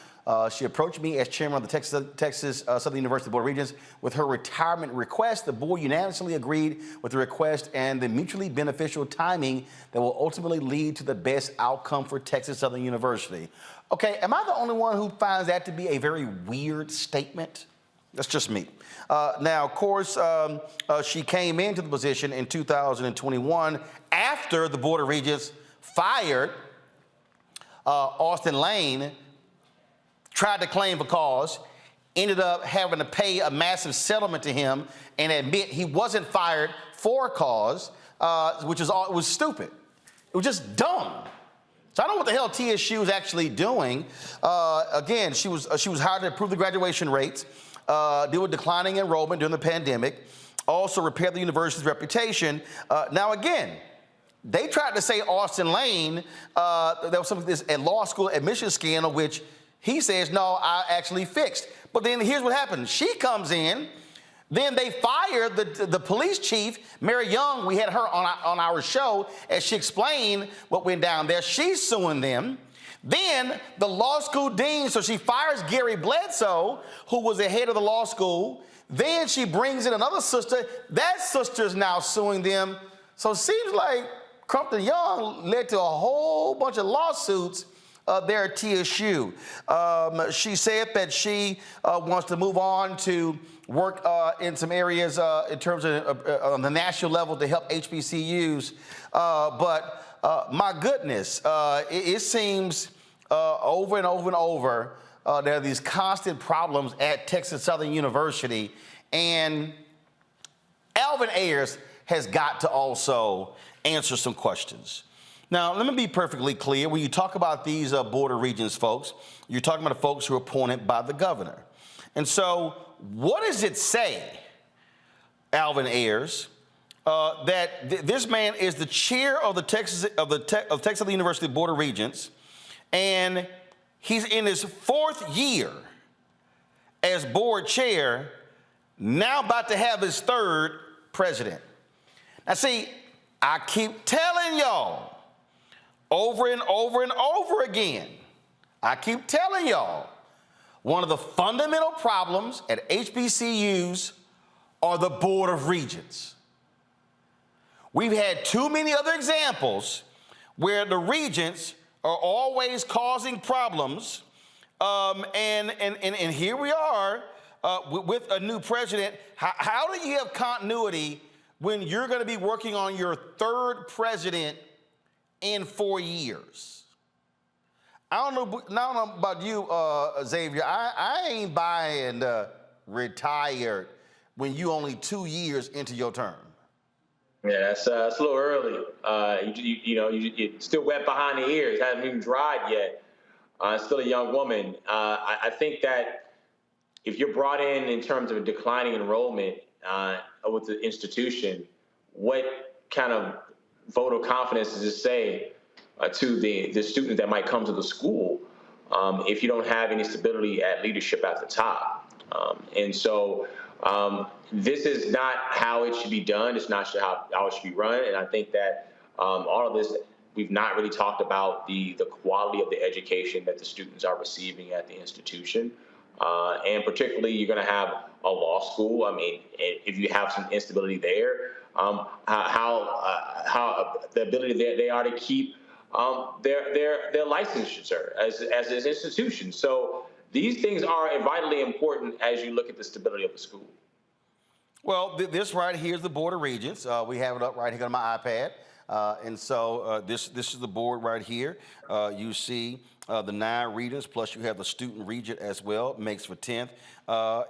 She approached me as chairman of the Texas Southern University Board of Regents with her retirement request. The board unanimously agreed with the request and the mutually beneficial timing that will ultimately lead to the best outcome for Texas Southern University. Okay, am I the only one who finds that to be a very weird statement? That's just me. Now, of course, she came into the position in 2021 after the Board of Regents fired Austin Lane, tried to claim for cause, ended up having to pay a massive settlement to him and admit he wasn't fired for cause, which was stupid. It was just dumb. So I don't know what the hell TSU is actually doing. Again, she was hired to improve the graduation rates, deal with declining enrollment during the pandemic, also repair the university's reputation. Now again, they tried to say Austin Lane, there was something this a law school admissions scandal, which he says, no, I actually fixed. But then here's what happened. She comes in, then they fired the police chief, Mary Young. We had her on our show as she explained what went down there. She's suing them. Then the law school dean, so she fires Gary Bledsoe, who was the head of the law school. Then she brings in another sister. That sister is now suing them. So it seems like Crumpton-Young led to a whole bunch of lawsuits there at TSU. She said that she wants to move on to work in some areas in terms of on the national level to help HBCUs. But my goodness, it seems over and over and over there are these constant problems at Texas Southern University, and Alvin Ayers has got to also answer some questions. Now, let me be perfectly clear. When you talk about these Board of Regents folks, you're talking about the folks who are appointed by the governor. And so what does it say, Alvin Ayers, that this man is the chair of the Texas University Board of Regents, and he's in his 4th year as board chair, now about to have his 3rd president. Now, see, I keep telling y'all over and over and over again, I keep telling y'all, one of the fundamental problems at HBCUs are the Board of Regents. We've had too many other examples where the regents are always causing problems, and here we are with a new president. How do you have continuity when you're going to be working on your third president in 4 years? I don't know about you, Xavier. I ain't buying retired when you only 2 years into your term. Yeah, that's a little early. You're still wet behind the ears. Hasn't even dried yet. Still a young woman. I think that if you're brought in terms of a declining enrollment with the institution, what kind of vote of confidence does it say to the student that might come to the school if you don't have any stability at leadership at the top? And so this is not how it should be done. It's not how it should be run. And I think that all of this, we've not really talked about the quality of the education that the students are receiving at the institution. And particularly, you're going to have a law school. I mean, if you have some instability there, how the ability they are to keep their licensure as an institution. So these things are vitally important as you look at the stability of the school. Well, this right here is the Board of Regents. We have it up right here on my iPad. And so this is the board right here. You see the 9 regents, plus you have the student regent as well, makes for 10th.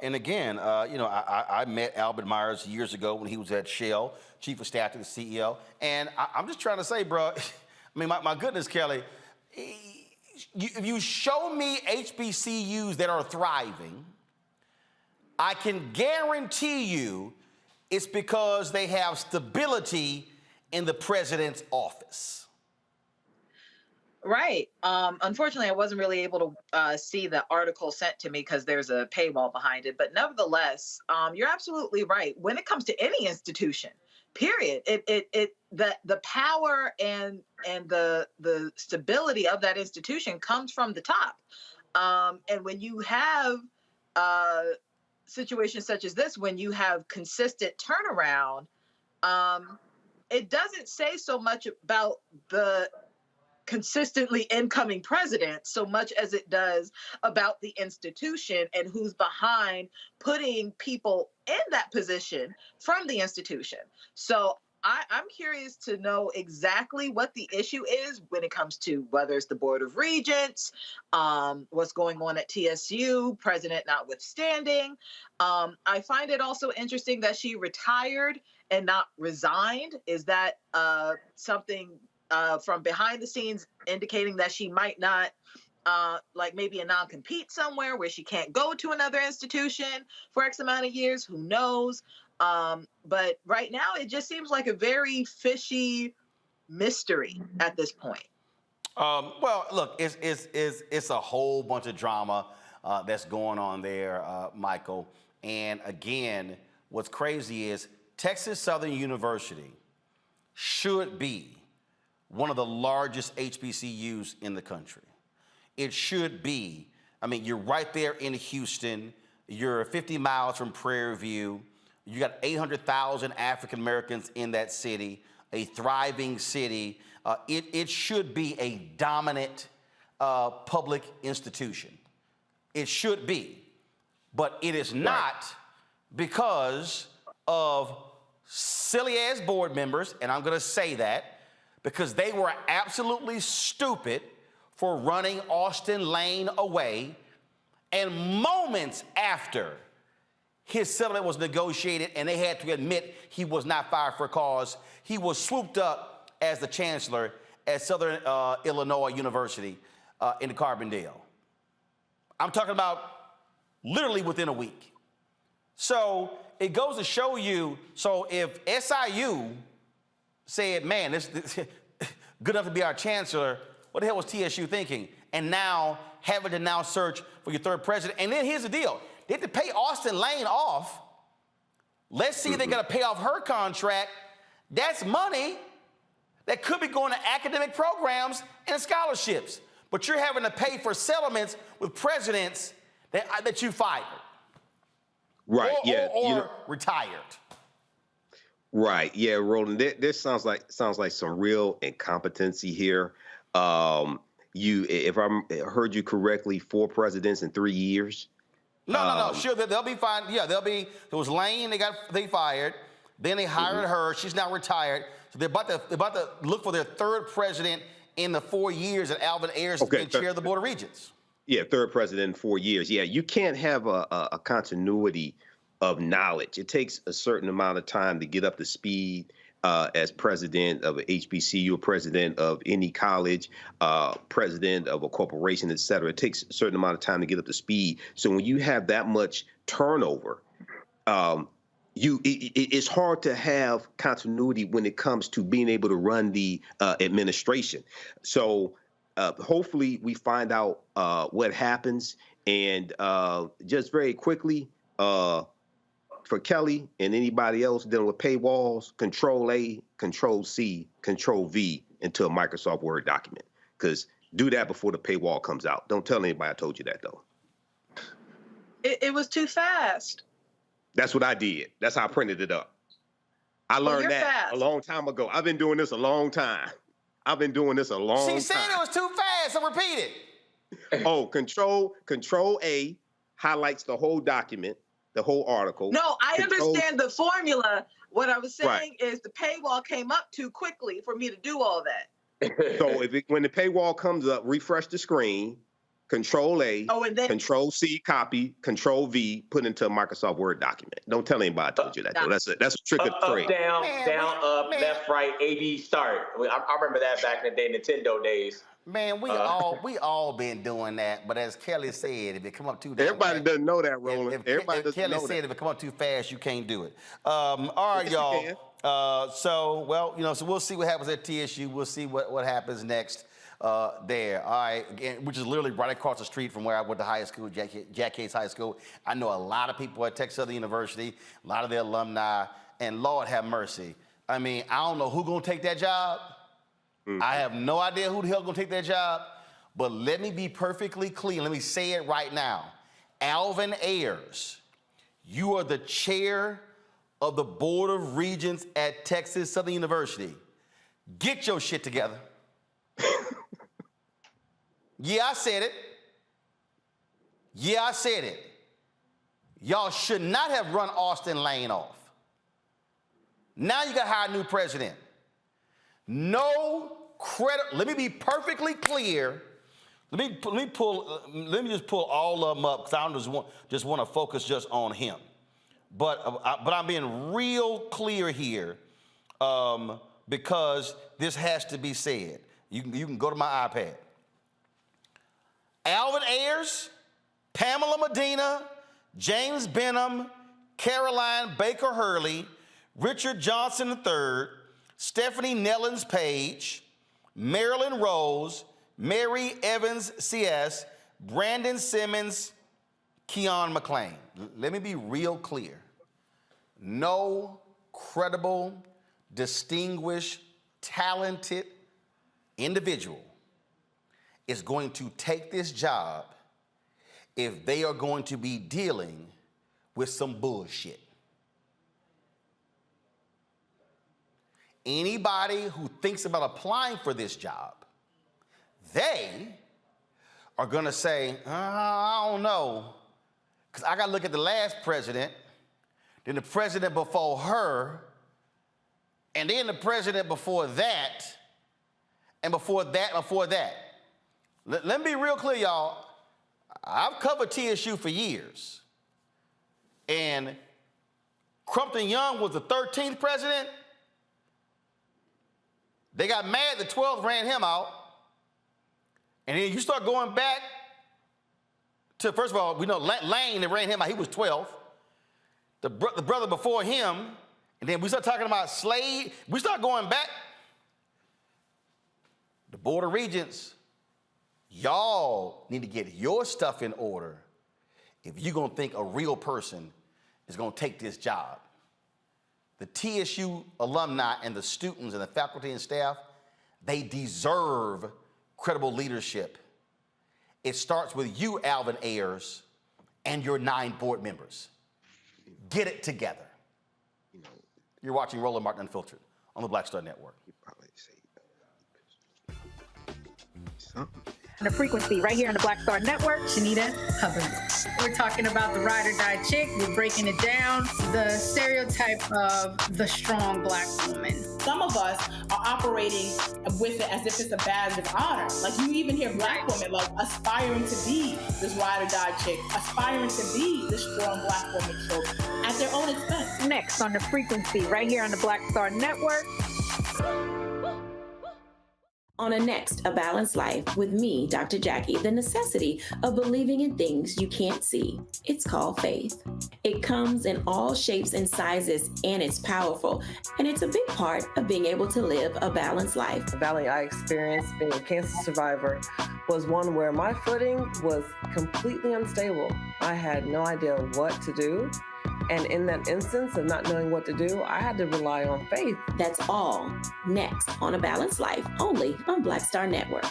And again, I met Albert Myers years ago when he was at Shell, chief of staff to the CEO. And I'm just trying to say, bro, I mean, my goodness, Kelly, if you show me HBCUs that are thriving, I can guarantee you it's because they have stability in the president's office. Right. Unfortunately, I wasn't really able to see the article sent to me because there's a paywall behind it. But nevertheless, you're absolutely right. When it comes to any institution, period, the power and the stability of that institution comes from the top. And when you have situations such as this, when you have consistent turnaround, it doesn't say so much about the consistently incoming president so much as it does about the institution and who's behind putting people in that position from the institution. So I'm curious to know exactly what the issue is when it comes to whether it's the Board of Regents, what's going on at TSU, president notwithstanding. I find it also interesting that she retired and not resigned. Is that something from behind the scenes indicating that she might not, like maybe a non-compete somewhere where she can't go to another institution for X amount of years? Who knows? But right now, it just seems like a very fishy mystery at this point. Well, look, it's a whole bunch of drama that's going on there, Michael. And again, what's crazy is Texas Southern University should be one of the largest HBCUs in the country. It should be. I mean, you're right there in Houston. You're 50 miles from Prairie View. You got 800,000 African Americans in that city, a thriving city. It should be a dominant public institution. It should be. But it is not because of silly-ass board members, and I'm going to say that, because they were absolutely stupid for running Austin Lane away. And moments after his settlement was negotiated and they had to admit he was not fired for cause, he was swooped up as the chancellor at Southern Illinois University in Carbondale. I'm talking about literally within a week. So it goes to show you, so if SIU said, man, this good enough to be our chancellor, what the hell was TSU thinking? And now having to now search for your third president. And then here's the deal. They have to pay Austin Lane off. Let's see if they're going to pay off her contract. That's money that could be going to academic programs and scholarships. but you're having to pay for settlements with presidents that you fired. Right. Or retired. Right. Yeah, Roland. This sounds like some real incompetency here. If I heard you correctly, 4 presidents in 3 years. No. Sure, they'll be fine. Yeah, there was Lane. They fired. Then they hired her. She's now retired. So they're about to look for their 3rd president in the 4 years that Alvin Ayers has been chair of the Board of Regents. Yeah, 3rd president in 4 years. Yeah, you can't have a continuity of knowledge. It takes a certain amount of time to get up to speed as president of a HBCU, president of any college, president of a corporation, et cetera. It takes a certain amount of time to get up to speed. So when you have that much turnover, it's hard to have continuity when it comes to being able to run the administration. So hopefully we find out what happens. And just very quickly, for Kelly and anybody else dealing with paywalls, Control-A, Control-C, Control-V into a Microsoft Word document. Because do that before the paywall comes out. Don't tell anybody I told you that, though. It was too fast. That's what I did. That's how I printed it up. I learned that a long time ago. I've been doing this a long time. She said it was too fast, so repeat it. Oh, Control-A highlights the whole document. The whole article. No, I understand the formula. What I was saying is the paywall came up too quickly for me to do all that. So when the paywall comes up, refresh the screen, Control-A, and then Control-C, copy, Control-V, put into a Microsoft Word document. Don't tell anybody I told you that, though. That's a trick of the trade. Up, down, up, left, right, A-B, start. I remember that back in the day, Nintendo days. Man, we all been doing that, but as Kelly said, if it come up too fast, everybody doesn't know that, Roland. Kelly said if it come up too fast, you can't do it. All right, y'all. So we'll see what happens at TSU. We'll see what happens next there. All right, again, which is literally right across the street from where I went to high school, Jack Yates High School. I know a lot of people at Texas Southern University, a lot of their alumni, and Lord have mercy. I mean, I don't know who's gonna take that job. I have no idea who the hell gonna take that job, but let me be perfectly clear. Let me say it right now. Alvin Ayers, you are the chair of the Board of Regents at Texas Southern University. Get your shit together. Yeah, I said it. Y'all should not have run Austin Lane off. Now you got to hire a new president. No credit. Let me be perfectly clear. Let me just pull all of them up because I just want to focus just on him. But I'm being real clear here because this has to be said. You can go to my iPad. Alvin Ayers, Pamela Medina, James Benham, Caroline Baker Hurley, Richard Johnson III, Stephanie Nellens Page, Marilyn Rose, Mary Evans CS, Brandon Simmons, Keon McClain. Let me be real clear. No credible, distinguished, talented individual is going to take this job if they are going to be dealing with some bullshit. Anybody who thinks about applying for this job, they are going to say, I don't know, because I got to look at the last president, then the president before her, and then the president before that, and before that. Let me be real clear, y'all. I've covered TSU for years. And Crumpton Young was the 13th president. They got mad the 12th ran him out. And then you start going back to, first of all, we know Lane that ran him out, he was 12th. The brother before him, and then we start talking about Slade. We start going back. The Board of Regents, y'all need to get your stuff in order if you're going to think a real person is going to take this job. The TSU alumni and the students and the faculty and staff, they deserve credible leadership It starts with you, Alvin Ayers, and your 9 board members. Get it together. You're watching Roland Martin Unfiltered on the Black Star Network. The frequency right here on the Black Star Network. Shanita Hubbard. We're talking about the ride or die chick. We're breaking it down. The stereotype of the strong Black woman. Some of us are operating with it as if it's a badge of honor. Like you even hear Black women like aspiring to be this ride or die chick, aspiring to be this strong Black woman trope at their own expense. Next on the frequency right here on the Black Star Network. On a Next, A Balanced Life with me, Dr. Jackie, the necessity of believing in things you can't see. It's called faith. It comes in all shapes and sizes, and it's powerful. And it's a big part of being able to live a balanced life. The valley I experienced being a cancer survivor was one where my footing was completely unstable. I had no idea what to do. And in that instance of not knowing what to do, I had to rely on faith. That's all next on A Balanced Life, only on Black Star Network.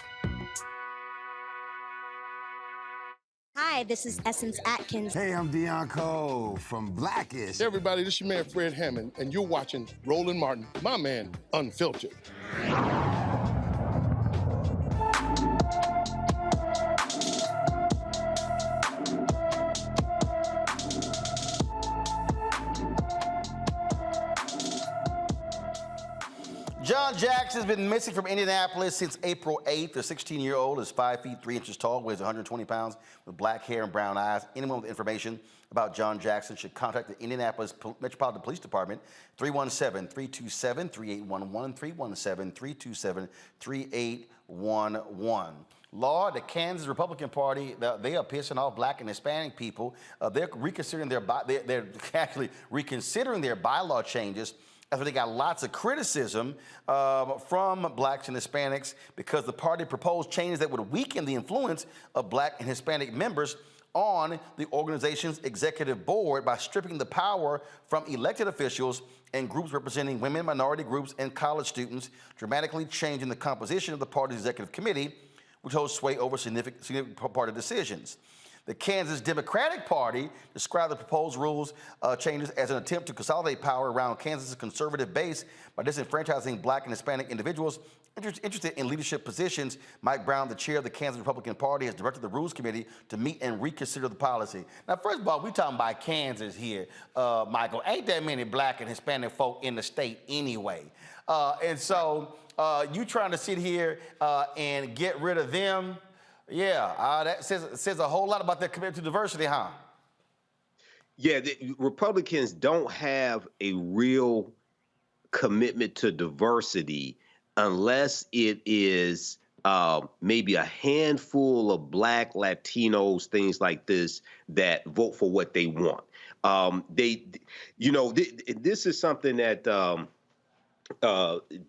Hi, this is Essence Atkins. Hey, I'm Deion Cole from Blackish. Hey, everybody, this is your man Fred Hammond, and you're watching Roland Martin, my man, Unfiltered. John Jackson's been missing from Indianapolis since April 8th. The 16-year-old is 5 feet 3 inches tall, weighs 120 pounds, with black hair and brown eyes. Anyone with information about John Jackson should contact the Indianapolis Metropolitan Police Department, 317-327-3811, 317-327-3811. Lord, the Kansas Republican Party, they are pissing off Black and Hispanic people. They're actually reconsidering their bylaw changes after they got lots of criticism from Blacks and Hispanics because the party proposed changes that would weaken the influence of Black and Hispanic members on the organization's executive board by stripping the power from elected officials and groups representing women, minority groups, and college students, dramatically changing the composition of the party's executive committee, which holds sway over significant party decisions. The Kansas Democratic Party described the proposed rules changes as an attempt to consolidate power around Kansas's conservative base by disenfranchising Black and Hispanic individuals interested in leadership positions. Mike Brown, the chair of the Kansas Republican Party, has directed the Rules Committee to meet and reconsider the policy. Now, first of all, we're talking about Kansas here, Michael. Ain't that many Black and Hispanic folk in the state anyway. And so you trying to sit here and get rid of them? Yeah, that says a whole lot about their commitment to diversity, huh? Yeah, the Republicans don't have a real commitment to diversity unless it is maybe a handful of Black, Latinos, things like this that vote for what they want. This is something that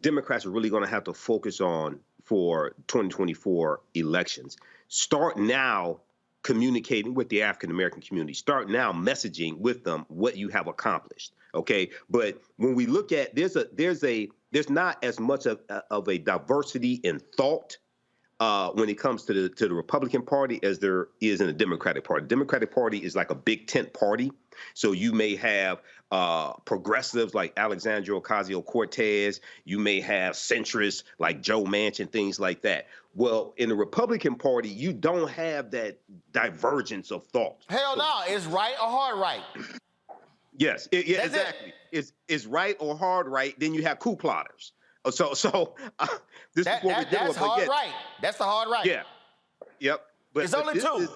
Democrats are really going to have to focus on for 2024 elections. Start now communicating with the African-American community. Start now messaging with them what you have accomplished, okay? But when we look at, there's not as much of a diversity in thought when it comes to the Republican Party as there is in the Democratic Party. The Democratic Party is like a big tent party. So you may have progressives like Alexandria Ocasio-Cortez. You may have centrists like Joe Manchin, things like that. Well, in the Republican Party, you don't have that divergence of thought. Hell no, it's right or hard right. Yes, exactly. It's right or hard right. Then you have coup plotters. So this is what we're dealing that's with. hard right. That's the hard right. Yeah. Yep. But it's only two.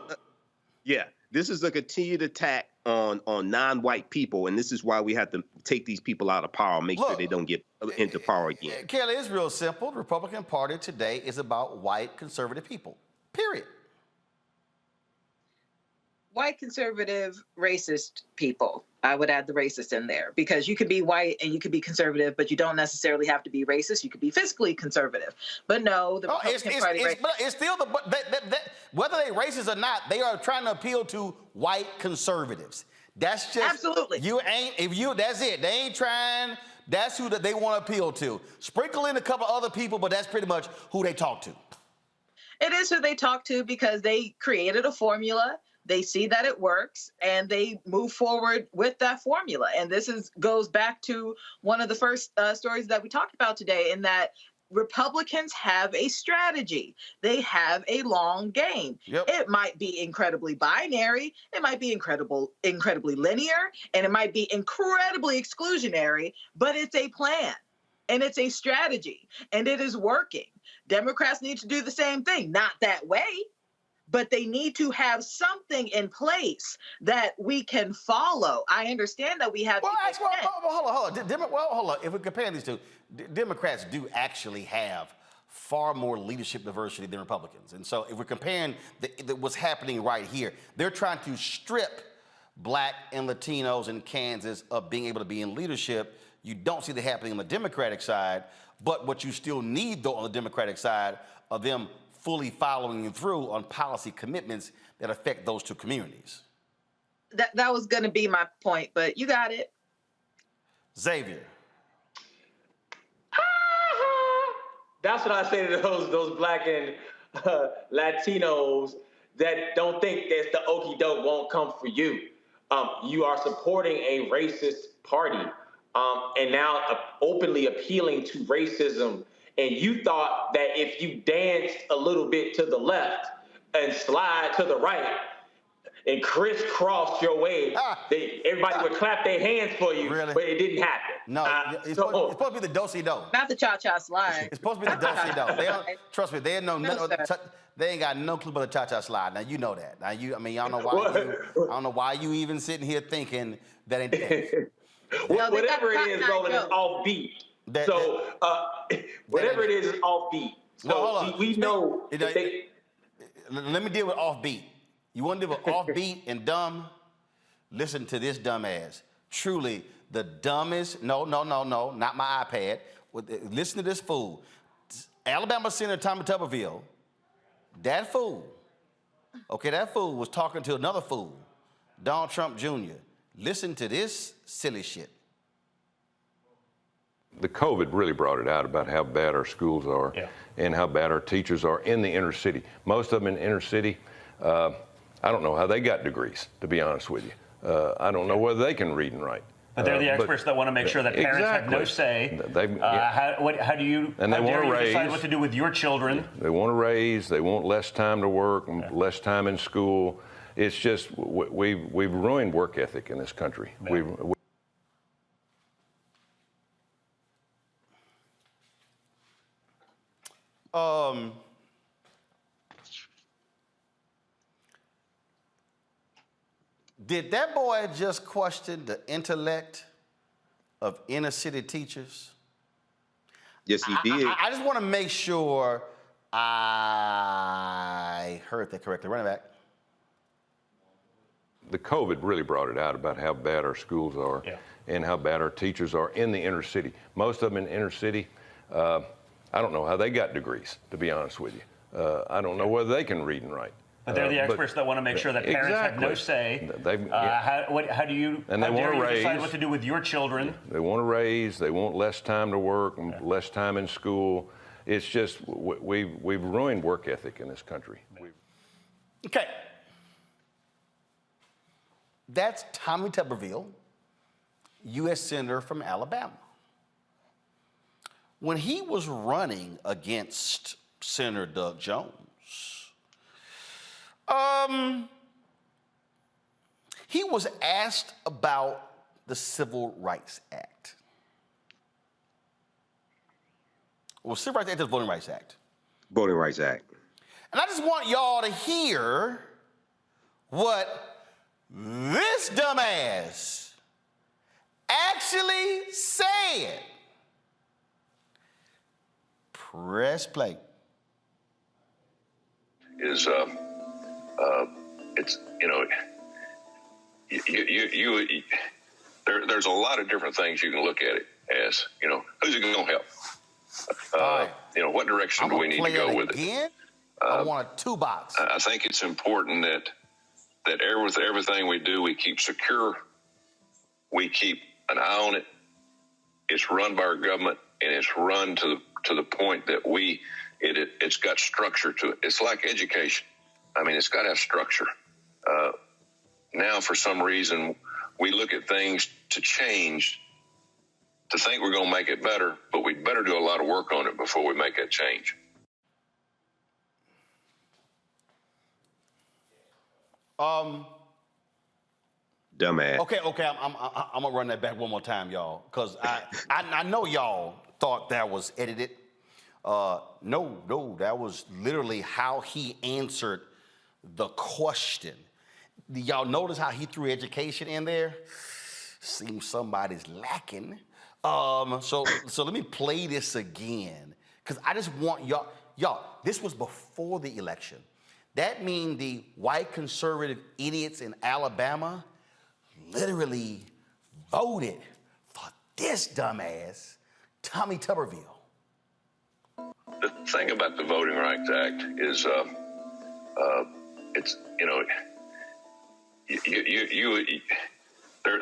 This is a continued attack on non-white people, and this is why we have to take these people out of power, make sure they don't get into power again. Kelly, it's real simple. The Republican Party today is about white conservative people, period. White conservative racist people. I would add the racist in there because you could be white and you could be conservative, but you don't necessarily have to be racist. You could be fiscally conservative. But no, the Republican Party... It's still whether they're racist or not, they are trying to appeal to white conservatives. That's just... Absolutely. That's it. They ain't trying... That's who they want to appeal to. Sprinkle in a couple other people, but that's pretty much who they talk to. It is who they talk to because they created a formula. They see that it works and they move forward with that formula. And this goes back to one of the first stories that we talked about today, in that Republicans have a strategy. They have a long game. Yep. It might be incredibly binary. It might be incredibly linear, and it might be incredibly exclusionary, but it's a plan and it's a strategy and it is working. Democrats need to do the same thing, not that way, but they need to have something in place that we can follow. I understand that we have. Hold on. If we compare these two, Democrats do actually have far more leadership diversity than Republicans. And so if we're comparing what's happening right here, they're trying to strip Black and Latinos in Kansas of being able to be in leadership. You don't see that happening on the Democratic side, but what you still need, though, on the Democratic side are them fully following through on policy commitments that affect those two communities. That was going to be my point, but you got it. Xavier. That's what I say to those Black and Latinos that don't think that the okie doke won't come for you. You are supporting a racist party and now openly appealing to racism. And you thought that if you danced a little bit to the left and slide to the right and crisscross your way, everybody would clap their hands for you, really? But it didn't happen. No, it's supposed to be the do-si-do. Not the cha-cha slide. It's supposed to be the do-si-do. Trust me, they ain't got no clue about the cha-cha slide. Now you know that. Now y'all know why I don't know why you even sitting here thinking that ain't the case. Whatever it is, Roland, is offbeat. Whatever it is offbeat. So we know. Let me deal with offbeat. You want to deal with offbeat and dumb? Listen to this dumbass. Truly, the dumbest. No, not my iPad. Listen to this fool. Alabama Senator Tommy Tuberville. That fool. Okay, that fool was talking to another fool, Donald Trump Jr. Listen to this silly shit. The COVID really brought it out about how bad our schools are and how bad our teachers are in the inner city. Most of them in the inner city, I don't know how they got degrees, to be honest with you. I don't know whether they can read and write. But they're the experts that want to make sure that parents have no say. How do you decide what to do with your children? They want to raise. They want less time to work, less time in school. It's just we've ruined work ethic in this country. Did that boy just question the intellect of inner city teachers? Yes, he did. I just want to make sure I heard that correctly. Run it back. The COVID really brought it out about how bad our schools are and how bad our teachers are in the inner city. Most of them in the inner city, I don't know how they got degrees, to be honest with you. I don't know whether they can read and write. But they're the experts that want to make sure that parents have no say. How do you decide what to do with your children? They want to raise. They want less time to work, less time in school. It's just we've ruined work ethic in this country. Okay. That's Tommy Tuberville, U.S. Senator from Alabama. When he was running against Senator Doug Jones, he was asked about the Civil Rights Act. Well, Civil Rights Act is the Voting Rights Act. Voting Rights Act. And I just want y'all to hear what this dumbass actually said. Press play. It's there's a lot of different things you can look at it as. Who's it going to help? What direction do we need to go with it? I want a 2-box. I think it's important that with everything we do, we keep secure. We keep an eye on it. It's run by our government, and it's run to the point that we it's got structure to it. It's like education. I mean, it's got to have structure. Now, for some reason, we look at things to change, to think we're going to make it better, but we'd better do a lot of work on it before we make that change. Dumbass. Okay. I'm gonna run that back one more time, y'all, because I know y'all thought that was edited. No, that was literally how he answered the question. Y'all notice how he threw education in there? Seems somebody's lacking. So let me play this again, because I just want y'all, this was before the election. That means the white conservative idiots in Alabama literally voted for this dumbass, Tommy Tuberville. The thing about the Voting Rights Act is, it's,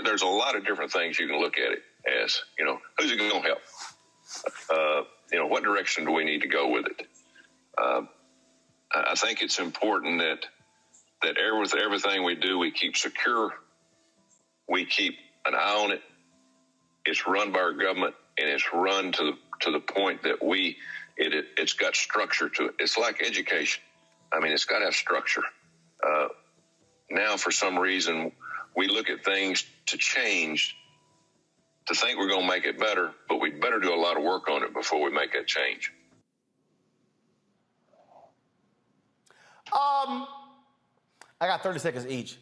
there's a lot of different things you can look at it as. Who's it going to help? What direction do we need to go with it? I think it's important that with everything we do, we keep secure. We keep an eye on it. It's run by our government, and it's run to the point that it's got structure to it. It's like education. I mean, it's got to have structure. Now, for some reason, we look at things to change, to think we're going to make it better, but we'd better do a lot of work on it before we make that change. I got 30 seconds each.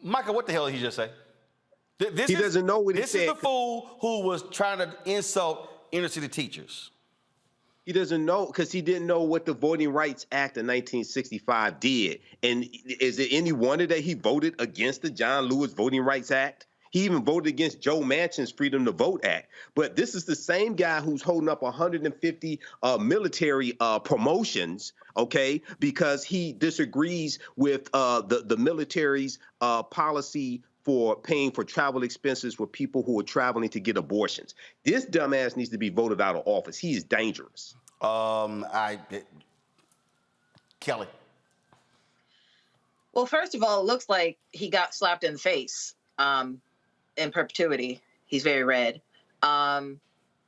Michael, what the hell did he just say? He doesn't know what he said. This is the fool who was trying to insult inner city teachers. He doesn't know because he didn't know what the Voting Rights Act of 1965 did. And is it any wonder that he voted against the John Lewis Voting Rights Act? He even voted against Joe Manchin's Freedom to Vote Act. But this is the same guy who's holding up 150 military promotions, okay, because he disagrees with the military's policy for paying for travel expenses for people who are traveling to get abortions. This dumbass needs to be voted out of office. He is dangerous. Kelly. Well, first of all, it looks like he got slapped in the face in perpetuity. He's very red. And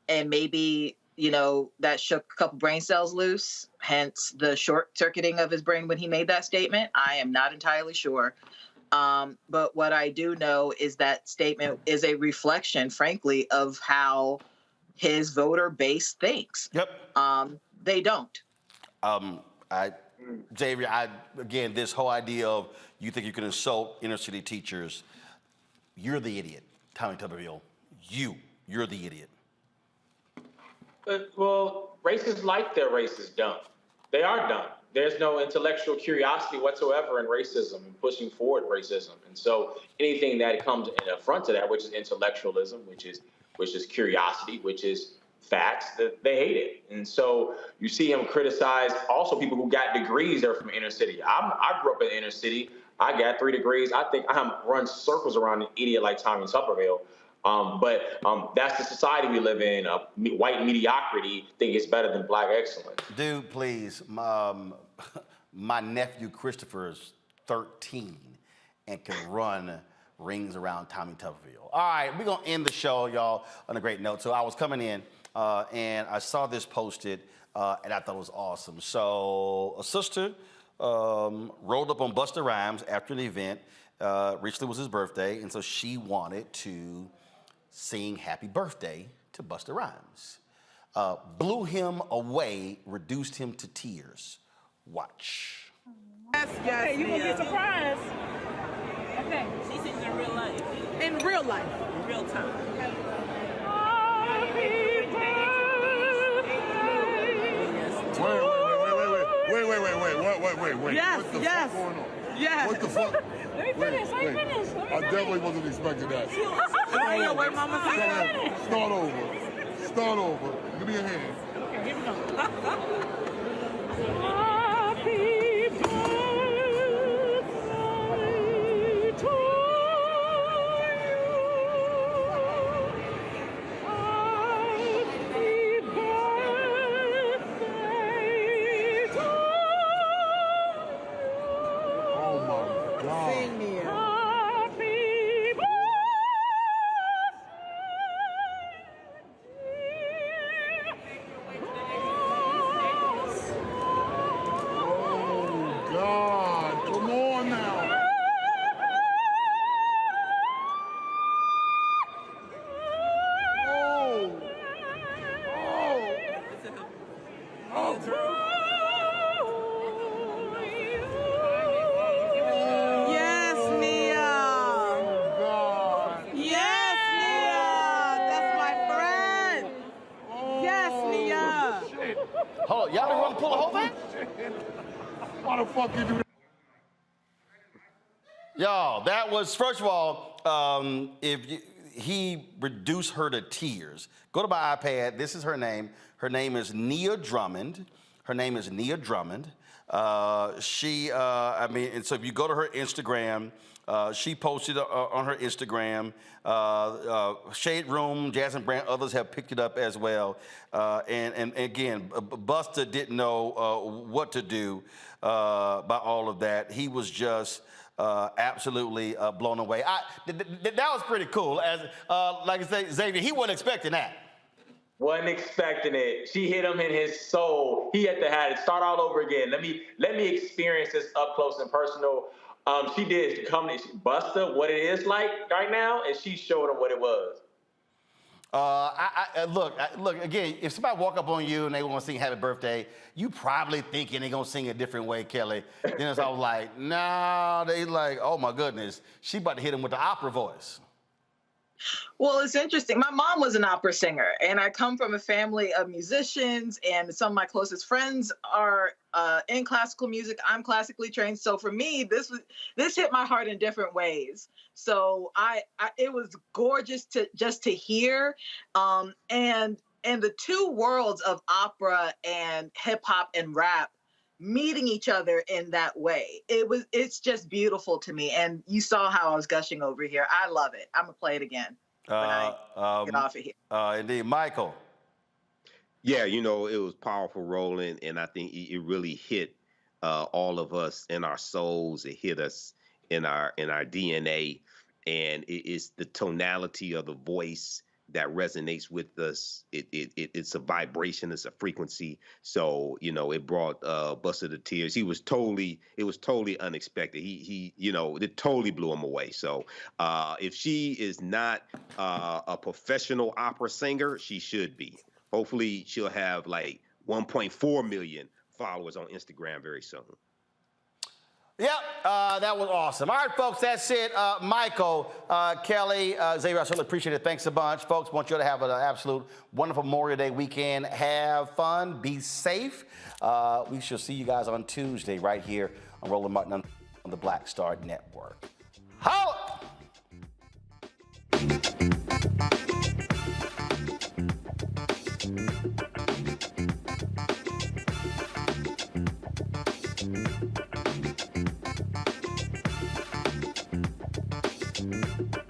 maybe, that shook a couple brain cells loose, hence the short-circuiting of his brain when he made that statement. I am not entirely sure. But what I do know is that statement is a reflection, frankly, of how his voter base thinks. Yep. They don't. Xavier, again, this whole idea of you think you can insult inner city teachers, you're the idiot, Tommy Tuberville. You're the idiot. Well, racists like their racists dumb. They are dumb. There's no intellectual curiosity whatsoever in racism and pushing forward racism. And so anything that comes in front of that, which is intellectualism, which is curiosity, which is facts, that they hate it. And so you see him criticize also people who got degrees that are from inner city. I grew up in inner city. I got 3 degrees. I think I have run circles around an idiot like Tommy Tuberville. But that's the society we live in. White mediocrity think it's better than black excellence. Dude, please. My nephew Christopher is 13 and can run rings around Tommy Tuberville. All right, we're going to end the show, y'all, on a great note. So I was coming in and I saw this posted and I thought it was awesome. So a sister rolled up on Busta Rhymes after an event. Recently was his birthday, and so she wanted to sing happy birthday to Busta Rhymes. Blew him away, reduced him to tears. Watch. Yes, okay, you're gonna be surprised. Okay. She sings in real life. In real life. In real time. Wait. Yes, what the yes. fuck going on? Yes. What the fuck? Let me finish. Let me finish. I definitely wasn't expecting that. Wait, mama. Start over. Give me a hand. Okay, here we go. Happy birthday to you. Hold on, y'all didn't want to pull the whole thing? Why the fuck you do that? Y'all, that was, first of all, he reduced her to tears. Go to my iPad. This is her name. Her name is Nia Drummond. And so if you go to her Instagram, she posted on her Instagram, Shade Room, Jasmine Brand, others have picked it up as well. And again, Busta didn't know what to do by all of that. He was just absolutely blown away. That was pretty cool. As like I say, Xavier, he wasn't expecting that. Wasn't expecting it. She hit him in his soul. He had to have it. Start all over again. Let me experience this up close and personal. She did come to Busta what it is like right now, and she showed him what it was. Look again. If somebody walk up on you and they want to sing "Happy Birthday," you probably thinking they gonna sing a different way, Kelly. Then it's all like, nah. They like, oh my goodness, she about to hit him with the opera voice. Well, it's interesting. My mom was an opera singer, and I come from a family of musicians, and some of my closest friends are in classical music. I'm classically trained, so for me, this hit my heart in different ways. So it was gorgeous to hear, and the two worlds of opera and hip hop and rap meeting each other in that way. It's just beautiful to me. And you saw how I was gushing over here. I love it. I'm gonna play it again when I get off of here. Indeed, Michael. Yeah, it was powerful, Roland, and I think it really hit all of us in our souls. It hit us in our DNA, and it's the tonality of the voice that resonates with us. It's a vibration, it's a frequency. So, it brought Busta to tears. It was totally unexpected. It totally blew him away. So if she is not a professional opera singer, she should be. Hopefully she'll have like 1.4 million followers on Instagram very soon. Yep, that was awesome. All right, folks, that's it. Michael, Kelly, Xavier, I certainly appreciate it. Thanks a bunch. Folks, want you to have an absolute wonderful Memorial Day weekend. Have fun. Be safe. We shall see you guys on Tuesday right here on Roland Martin on the Black Star Network. Holla! Thank you.